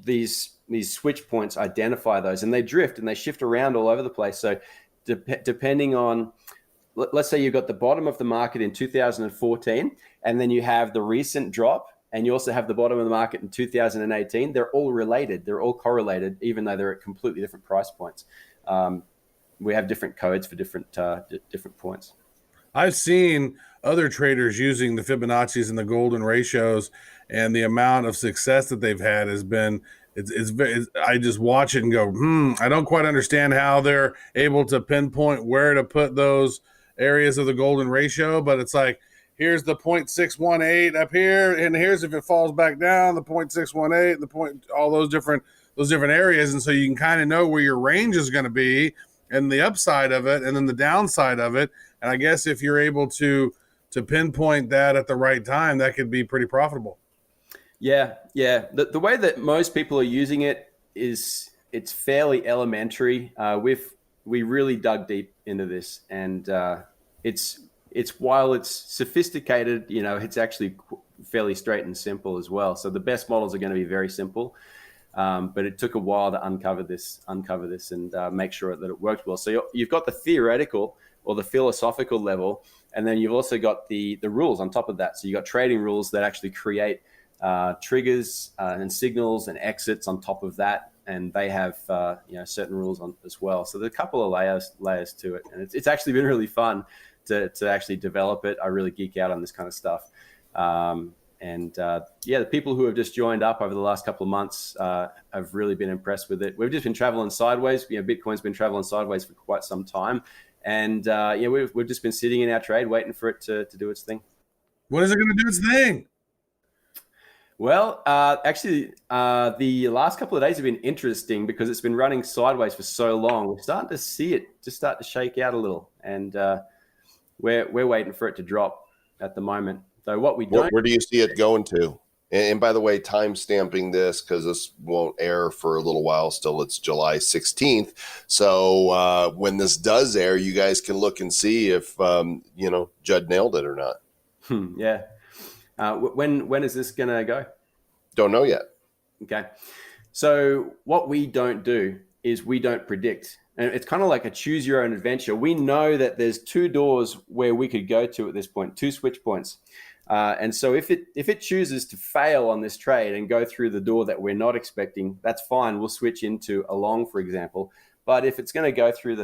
these switch points identify those, and they drift and they shift around all over the place. So depending on, let's say you've got the bottom of the market in 2014, and then you have the recent drop, and you also have the bottom of the market in 2018, they're all related. They're all correlated, even though they're at completely different price points. We have different codes for different points. I've seen other traders using the Fibonacci's and the golden ratios, and the amount of success that they've had has been, I just watch it and go, I don't quite understand how they're able to pinpoint where to put those areas of the golden ratio, but it's like, here's the 0.618 up here, and here's if it falls back down, the 0.618, all those different areas. And so you can kind of know where your range is going to be. and the upside of it, and then the downside of it. And I guess if you're able to pinpoint that at the right time, that could be pretty profitable. Yeah. The way that most people are using it is it's fairly elementary. We really dug deep into this, and it's while it's sophisticated, it's actually fairly straight and simple as well. So the best models are going to be very simple, but it took a while to uncover this and make sure that it worked well. So you've got the theoretical or the philosophical level, and then you've also got the rules on top of that. So you've got trading rules that actually create triggers and signals and exits on top of that, and they have certain rules on as well. So there's a couple of layers to it, and it's actually been really fun to actually develop it. I really geek out on this kind of stuff. The people who have just joined up over the last couple of months have really been impressed with it. We've just been traveling sideways. Bitcoin's been traveling sideways for quite some time, and we've just been sitting in our trade waiting for it to do its thing. When is it going to do its thing? Well, actually, the last couple of days have been interesting because it's been running sideways for so long. We're starting to see it just start to shake out a little, and we're waiting for it to drop at the moment. So what we don't. Where do you see it going to? And by the way, time stamping this because this won't air for a little while still. It's July 16th. So when this does air, you guys can look and see if Judd nailed it or not. Yeah. When is this going to go? Don't know yet. Okay. So what we don't do is we don't predict. And it's kind of like a choose your own adventure. We know that there's two doors where we could go to at this point, two switch points. And so if it chooses to fail on this trade and go through the door that we're not expecting, that's fine. We'll switch into a long, for example. But if it's going to go through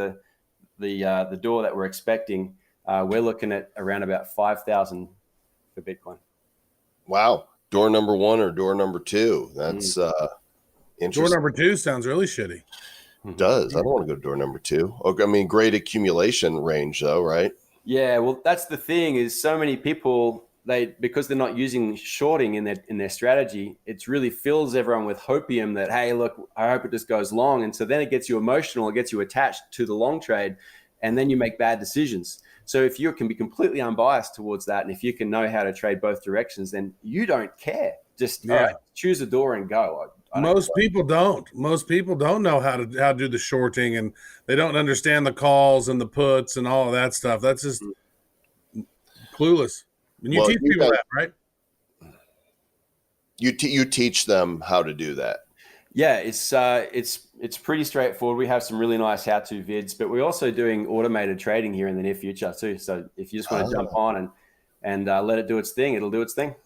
the door that we're expecting, we're looking at around about 5,000 for Bitcoin. Wow. Door number one or door number two? That's interesting. Door number two sounds really shitty. It does. I don't want to go to door number two. Okay, I mean, great accumulation range though, right? Yeah, well, that's the thing is so many people, because they're not using shorting in their strategy, it really fills everyone with hopium that, hey, look, I hope it just goes long. And so then it gets you emotional, it gets you attached to the long trade, and then you make bad decisions. So if you can be completely unbiased towards that, and if you can know how to trade both directions, then you don't care. Just all right, choose a door and go. Most people don't. Most people don't know how to do the shorting, and they don't understand the calls and the puts and all of that stuff. That's just clueless. And you teach people that, right? You teach them how to do that. Yeah, it's pretty straightforward. We have some really nice how-to vids, but we're also doing automated trading here in the near future too. So if you just want to jump on and let it do its thing, it'll do its thing.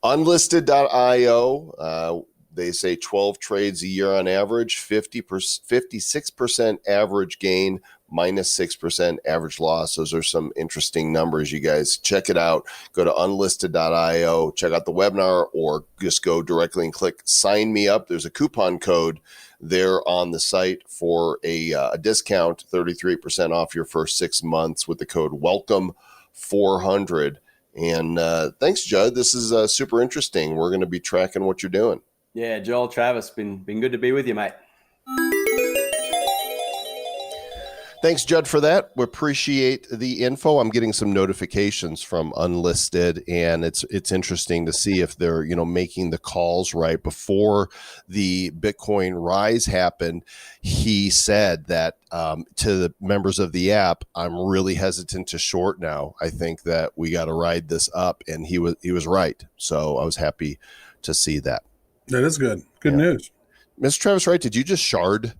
Unlisted.io. They say 12 trades a year on average, 56% average gain, minus 6% average loss. Those are some interesting numbers. You guys check it out. Go to unlisted.io, check out the webinar, or just go directly and click sign me up. There's a coupon code there on the site for a discount, 33% off your first 6 months with the code WELCOME400. And thanks, Judd. This is super interesting. We're going to be tracking what you're doing. Yeah, Joel, Travis, been good to be with you, mate. Thanks, Judd, for that. We appreciate the info. I'm getting some notifications from Unlisted, and it's interesting to see if they're making the calls right. Before the Bitcoin rise happened, he said that to the members of the app, I'm really hesitant to short now. I think that we got to ride this up, and he was right. So I was happy to see that. That is good. Good news. Mr. Travis Wright, did you just shard?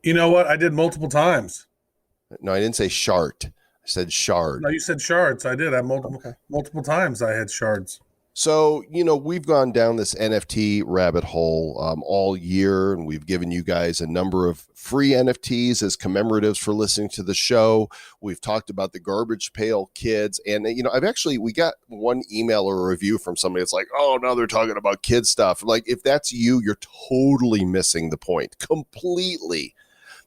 You know what? I did multiple times. No, I didn't say shart. I said shard. No, you said shards. I did. I multiple times I had shards. So, we've gone down this NFT rabbit hole all year, and we've given you guys a number of free NFTs as commemoratives for listening to the show. We've talked about the garbage pail kids, and we got one email or a review from somebody that's like, oh, now they're talking about kid stuff. Like, if that's you, you're totally missing the point, completely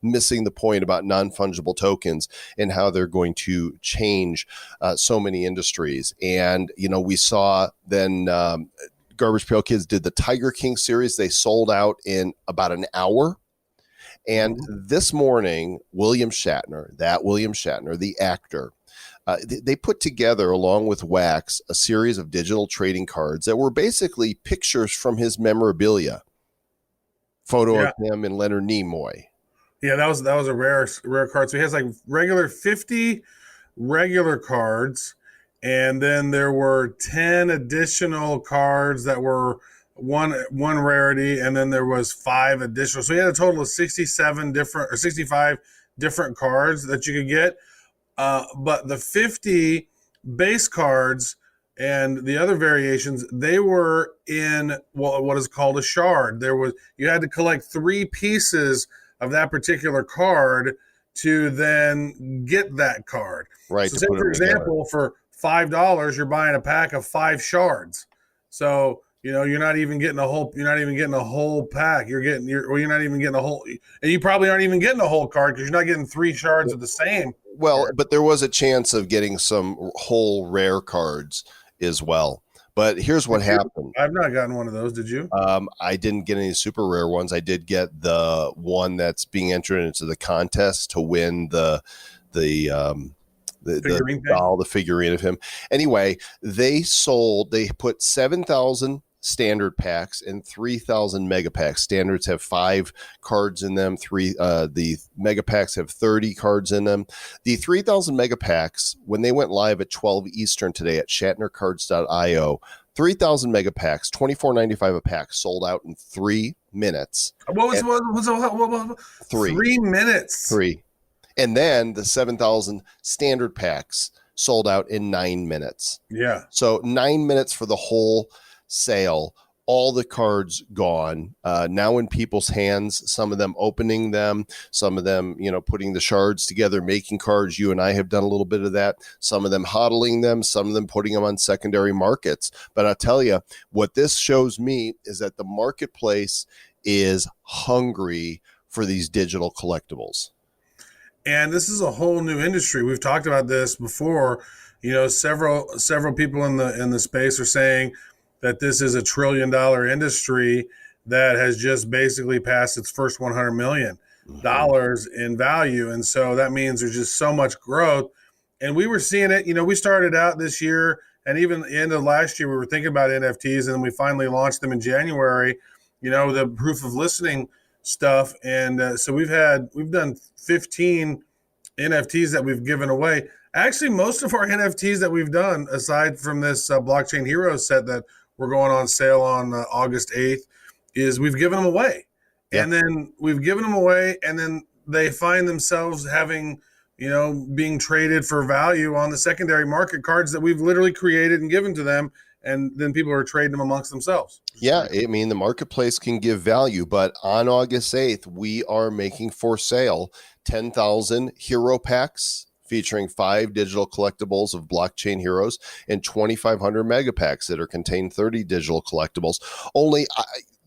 missing the point about non-fungible tokens and how they're going to change so many industries. And, we saw then Garbage Pail Kids did the Tiger King series. They sold out in about an hour. And this morning, William Shatner, the actor, they put together, along with Wax, a series of digital trading cards that were basically pictures from his memorabilia. Photo of him and Leonard Nimoy. Yeah, that was a rare card. So he has like 50 regular cards, and then there were 10 additional cards that were one rarity, and then there was 5 additional. So he had a total of 65 different cards that you could get. But the 50 base cards and the other variations, they were in what is called a shard. You had to collect 3 pieces of that particular card to then get that card. Right. So say, for example, for $5, you're buying a pack of 5 shards. So, you're not even getting a whole pack. You're not even getting a whole, and you probably aren't even getting a whole card because you're not getting 3 shards of the same. Well, but there was a chance of getting some whole rare cards as well. But here's what happened. I've not gotten one of those. Did you? I didn't get any super rare ones. I did get the one that's being entered into the contest to win the doll, the figurine of him. Anyway, they put 7,000 standard packs and 3,000 mega packs. Standards have 5 cards in them. The mega packs have 30 cards in them. The 3,000 mega packs, when they went live at 12 Eastern today at shatnercards.io, 3,000 mega packs, $24.95 a pack, sold out in 3 minutes. What was 3 minutes? 3. And then the 7,000 standard packs sold out in 9 minutes. Yeah. So 9 minutes for the whole sale, all the cards gone, now in people's hands, some of them opening them, some of them, putting the shards together, making cards. You and I have done a little bit of that. Some of them hodling them, some of them putting them on secondary markets. But I'll tell you, what this shows me is that the marketplace is hungry for these digital collectibles. And this is a whole new industry. We've talked about this before. Several people in the space are saying that this is $1 trillion industry that has just basically passed its first $100 million in value. And so that means there's just so much growth. And we were seeing it, we started out this year, and even the end of last year, we were thinking about NFTs, and then we finally launched them in January, the proof of listening stuff. And so we've done 15 NFTs that we've given away. Actually, most of our NFTs that we've done, aside from this Blockchain Heroes set that we're going on sale on August 8th, is we've given them away. Yeah. And then we've given them away, and then they find themselves having, being traded for value on the secondary market, cards that we've literally created and given to them, and then people are trading them amongst themselves. Yeah, I mean, the marketplace can give value, but on August 8th, we are making for sale 10,000 hero packs featuring 5 digital collectibles of blockchain heroes and 2,500 mega packs that are contained 30 digital collectibles. Only,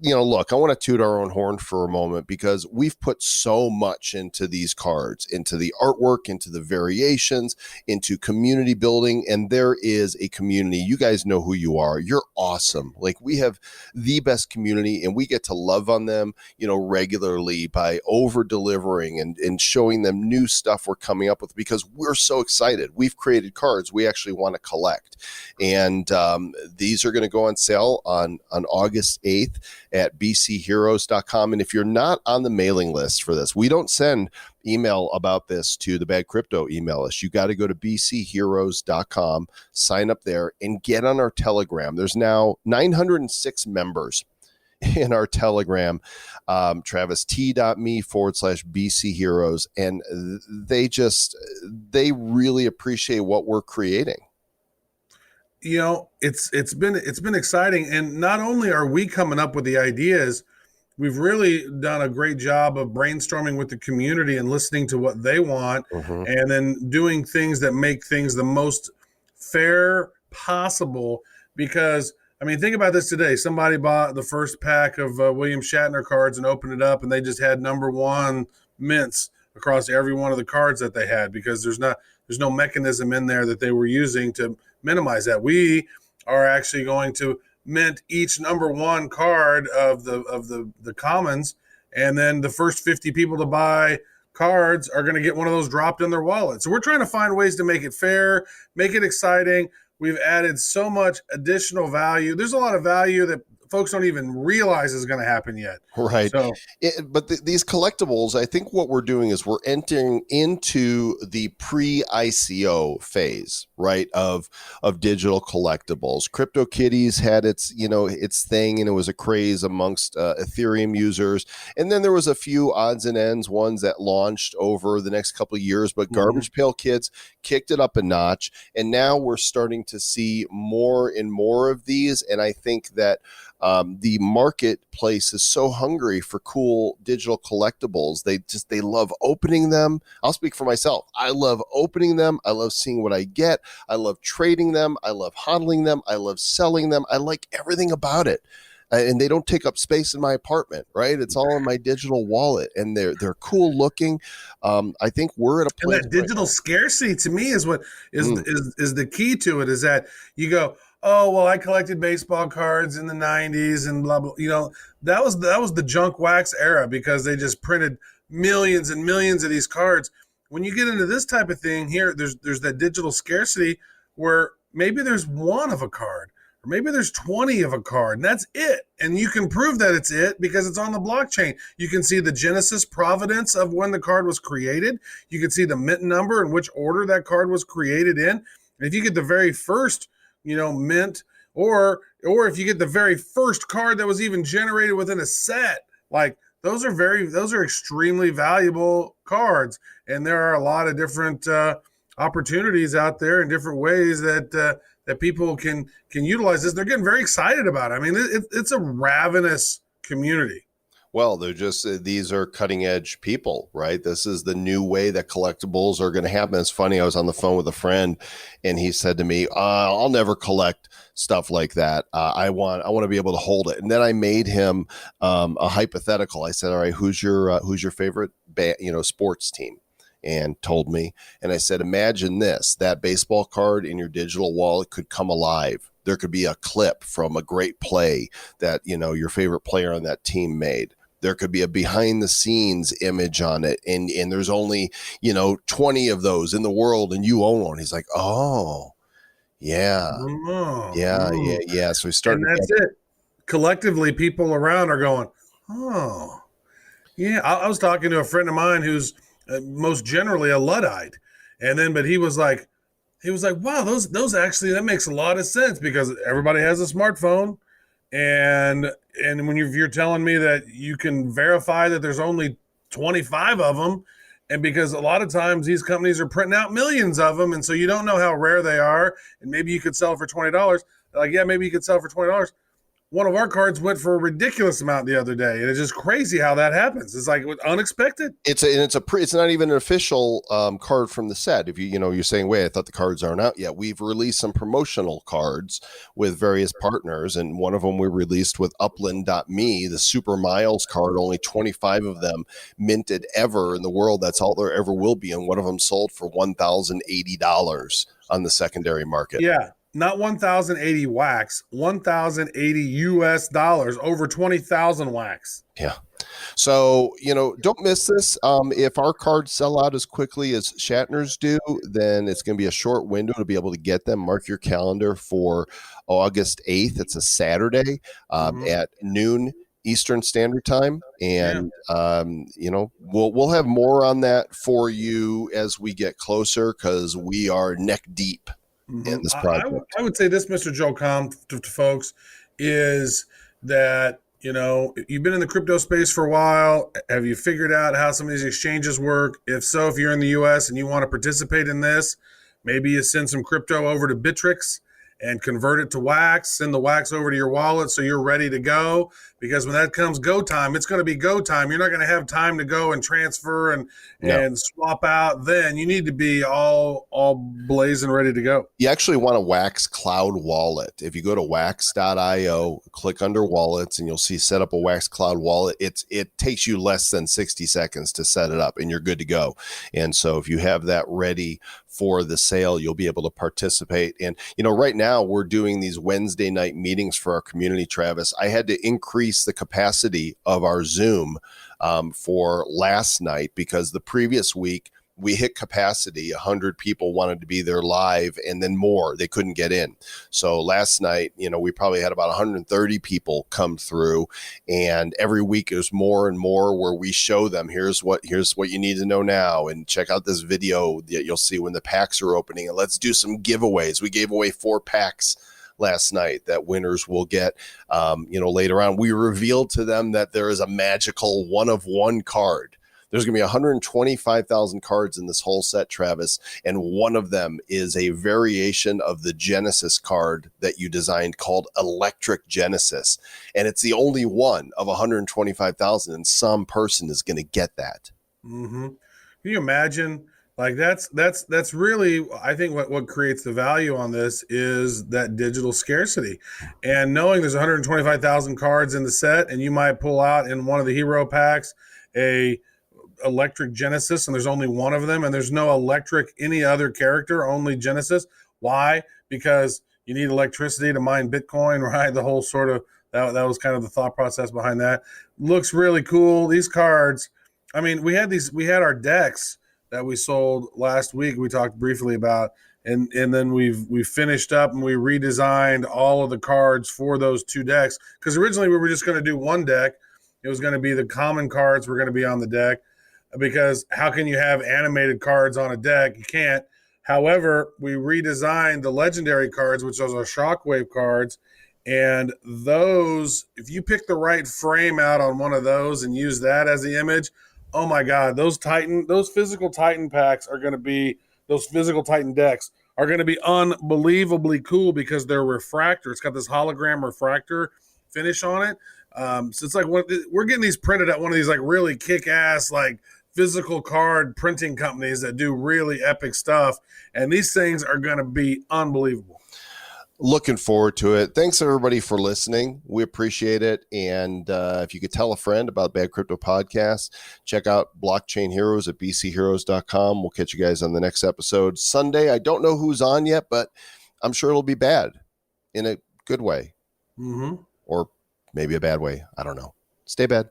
look, I want to toot our own horn for a moment because we've put so much into these cards, into the artwork, into the variations, into community building, and there is a community. You guys know who you are. You're awesome. Like, we have the best community, and we get to love on them, regularly by over delivering and showing them new stuff we're coming up with because we're so excited. We've created cards we actually want to collect, and these are going to go on sale on August 8th at bcheroes.com. And if you're not on the mailing list for this, we don't send email about this to the Bad Crypto email list. You got to go to bcheroes.com, sign up there, and get on our Telegram. There's now 906 members in our Telegram. Travis t.me/bcheroes. And they really appreciate what we're creating. It's been exciting, and not only are we coming up with the ideas, we've really done a great job of brainstorming with the community and listening to what they want, and then doing things that make things the most fair possible. Because think about this today. Somebody bought the first pack of William Shatner cards and opened it up, and they just had number 1 mints across every one of the cards that they had because there's no mechanism in there that they were using to minimize that. We are actually going to mint each number 1 card of the commons, and then the first 50 people to buy cards are going to get one of those dropped in their wallet. So we're trying to find ways to make it fair, make it exciting. We've added so much additional value. There's a lot of value that folks don't even realize is going to happen yet. Right. So, But these collectibles, I think what we're doing is we're entering into the pre-ICO phase, right, of digital collectibles. CryptoKitties had its thing, and it was a craze amongst Ethereum users. And then there was a few odds and ends ones that launched over the next couple of years, but Garbage Pail Kids kicked it up a notch. And now we're starting to see more and more of these. And I think that the marketplace is so hungry for cool digital collectibles. They love opening them. I'll speak for myself. I love opening them. I love seeing what I get. I love trading them. I love hodling them. I love selling them. I like everything about it. And they don't take up space in my apartment, right? It's all in my digital wallet, and they're cool looking. I think we're at a place. And that digital scarcity to me is what is the key to it. Is that you go, oh, well, I collected baseball cards in the 90s and blah, blah. That was the junk wax era, because they just printed millions and millions of these cards. When you get into this type of thing here, there's that digital scarcity where maybe there's one of a card, or maybe there's 20 of a card, and that's it. And you can prove that it's it because it's on the blockchain. You can see the genesis provenance of when the card was created. You can see the mint number and which order that card was created in. And if you get the very first mint, or if you get the very first card that was even generated within a set, like those are extremely valuable cards. And there are a lot of different opportunities out there in different ways that people can utilize this. They're getting very excited about it. I mean, it's a ravenous community. Well, these are cutting edge people, right? This is the new way that collectibles are going to happen. It's funny. I was on the phone with a friend, and he said to me, I'll never collect stuff like that. I want to be able to hold it. And then I made him a hypothetical. I said, all right, who's your favorite sports team? And told me, and I said, imagine this, that baseball card in your digital wallet could come alive. There could be a clip from a great play that, your favorite player on that team made. There could be a behind the scenes image on it. And there's only, 20 of those in the world, and you own one. He's like, oh, yeah. Yeah. So we started. And that's it. Collectively, people around are going, oh, yeah. I was talking to a friend of mine who's most generally a Luddite. But he was like, wow, those actually, that makes a lot of sense, because everybody has a smartphone. And when you're telling me that you can verify that there's only 25 of them, and because a lot of times these companies are printing out millions of them, and so you don't know how rare they are, and maybe you could sell for $20. Like, yeah, maybe you could sell for $20. One of our cards went for a ridiculous amount the other day, and it's just crazy how that happens. It's like unexpected. It's not even an official card from the set. If you're saying, wait, I thought the cards aren't out yet. We've released some promotional cards with various partners, and one of them we released with Upland.me, the Super Miles card. Only 25 of them minted ever in the world. That's all there ever will be, and one of them sold for $1,080 on the secondary market. Yeah. Not 1,080 wax, 1,080 US dollars, over 20,000 wax. Yeah. So, don't miss this. If our cards sell out as quickly as Shatner's do, then it's going to be a short window to be able to get them. Mark your calendar for August 8th. It's a Saturday at noon Eastern Standard Time. And, we'll have more on that for you as we get closer, because we are neck deep in this project. I would say this, Mr. Joe Com, to folks, is that, you've been in the crypto space for a while. Have you figured out how some of these exchanges work? If so, if you're in the U.S. and you want to participate in this, maybe you send some crypto over to Bittrex and convert it to wax, send the wax over to your wallet so you're ready to go. Because when that comes go time, it's going to be go time. You're not going to have time to go and transfer and swap out. Then you need to be all blazing ready to go. You actually want a Wax Cloud wallet. If you go to wax.io, click under wallets, and you'll see set up a Wax Cloud wallet. It takes you less than 60 seconds to set it up, and you're good to go. And so if you have that ready for the sale, you'll be able to participate. And, right now we're doing these Wednesday night meetings for our community, Travis. I had to increase increase the capacity of our Zoom for last night, because the previous week we hit capacity. 100 people wanted to be there live, and then more. They couldn't get in. So last night, we probably had about 130 people come through, and every week there's more and more where we show them, here's what you need to know now, and check out this video that you'll see when the packs are opening, and let's do some giveaways. We gave away 4 packs last night that winners will get. Later on, we revealed to them that there is a magical 1-of-1 card. There's going to be 125,000 cards in this whole set, Travis, and one of them is a variation of the Genesis card that you designed called Electric Genesis, and it's the only one of 125,000, and some person is going to get that. Mm-hmm. Can you imagine? Like that's really, I think what creates the value on this is that digital scarcity, and knowing there's 125,000 cards in the set, and you might pull out in one of the hero packs a Electric Genesis, and there's only one of them, and there's no electric any other character, only Genesis. Why? Because you need electricity to mine Bitcoin, right? The whole sort of that was kind of the thought process behind that. Looks really cool. These cards, I mean, we had our decks that we sold last week. We talked briefly about, and then we finished up and we redesigned all of the cards for those 2 decks, because originally we were just going to do one deck. It was going to be the common cards were going to be on the deck, because how can you have animated cards on a deck? You can't. However, we redesigned the legendary cards, which are our shockwave cards, and those, if you pick the right frame out on one of those and use that as the image, oh my God, those physical Titan packs are going to be, those physical Titan decks are going to be unbelievably cool, because they're refractor. It's got this hologram refractor finish on it. So it's like we're getting these printed at one of these like really kick-ass like physical card printing companies that do really epic stuff, and these things are going to be unbelievable. Looking forward to it. Thanks everybody for listening. We appreciate it. And if you could tell a friend about Bad Crypto Podcast, check out Blockchain Heroes at bcheroes.com. We'll catch you guys on the next episode Sunday. I don't know who's on yet, but I'm sure it'll be bad in a good way. Mm-hmm. Or maybe a bad way. I don't know. Stay bad.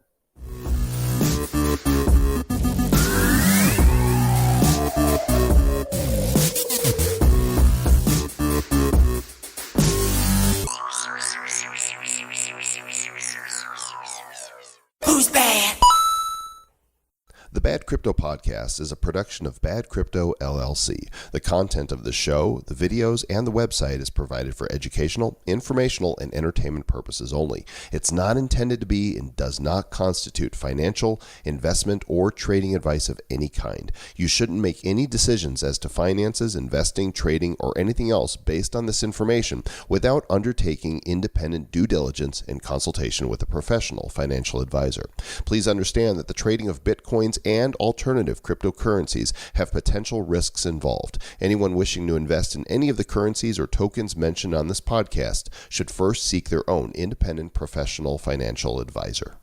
Who's bad? The Bad Crypto Podcast is a production of Bad Crypto LLC. The content of the show, the videos, and the website is provided for educational, informational, and entertainment purposes only. It's not intended to be and does not constitute financial, investment, or trading advice of any kind. You shouldn't make any decisions as to finances, investing, trading, or anything else based on this information without undertaking independent due diligence and consultation with a professional financial advisor. Please understand that the trading of Bitcoins and alternative cryptocurrencies have potential risks involved. Anyone wishing to invest in any of the currencies or tokens mentioned on this podcast should first seek their own independent professional financial advisor.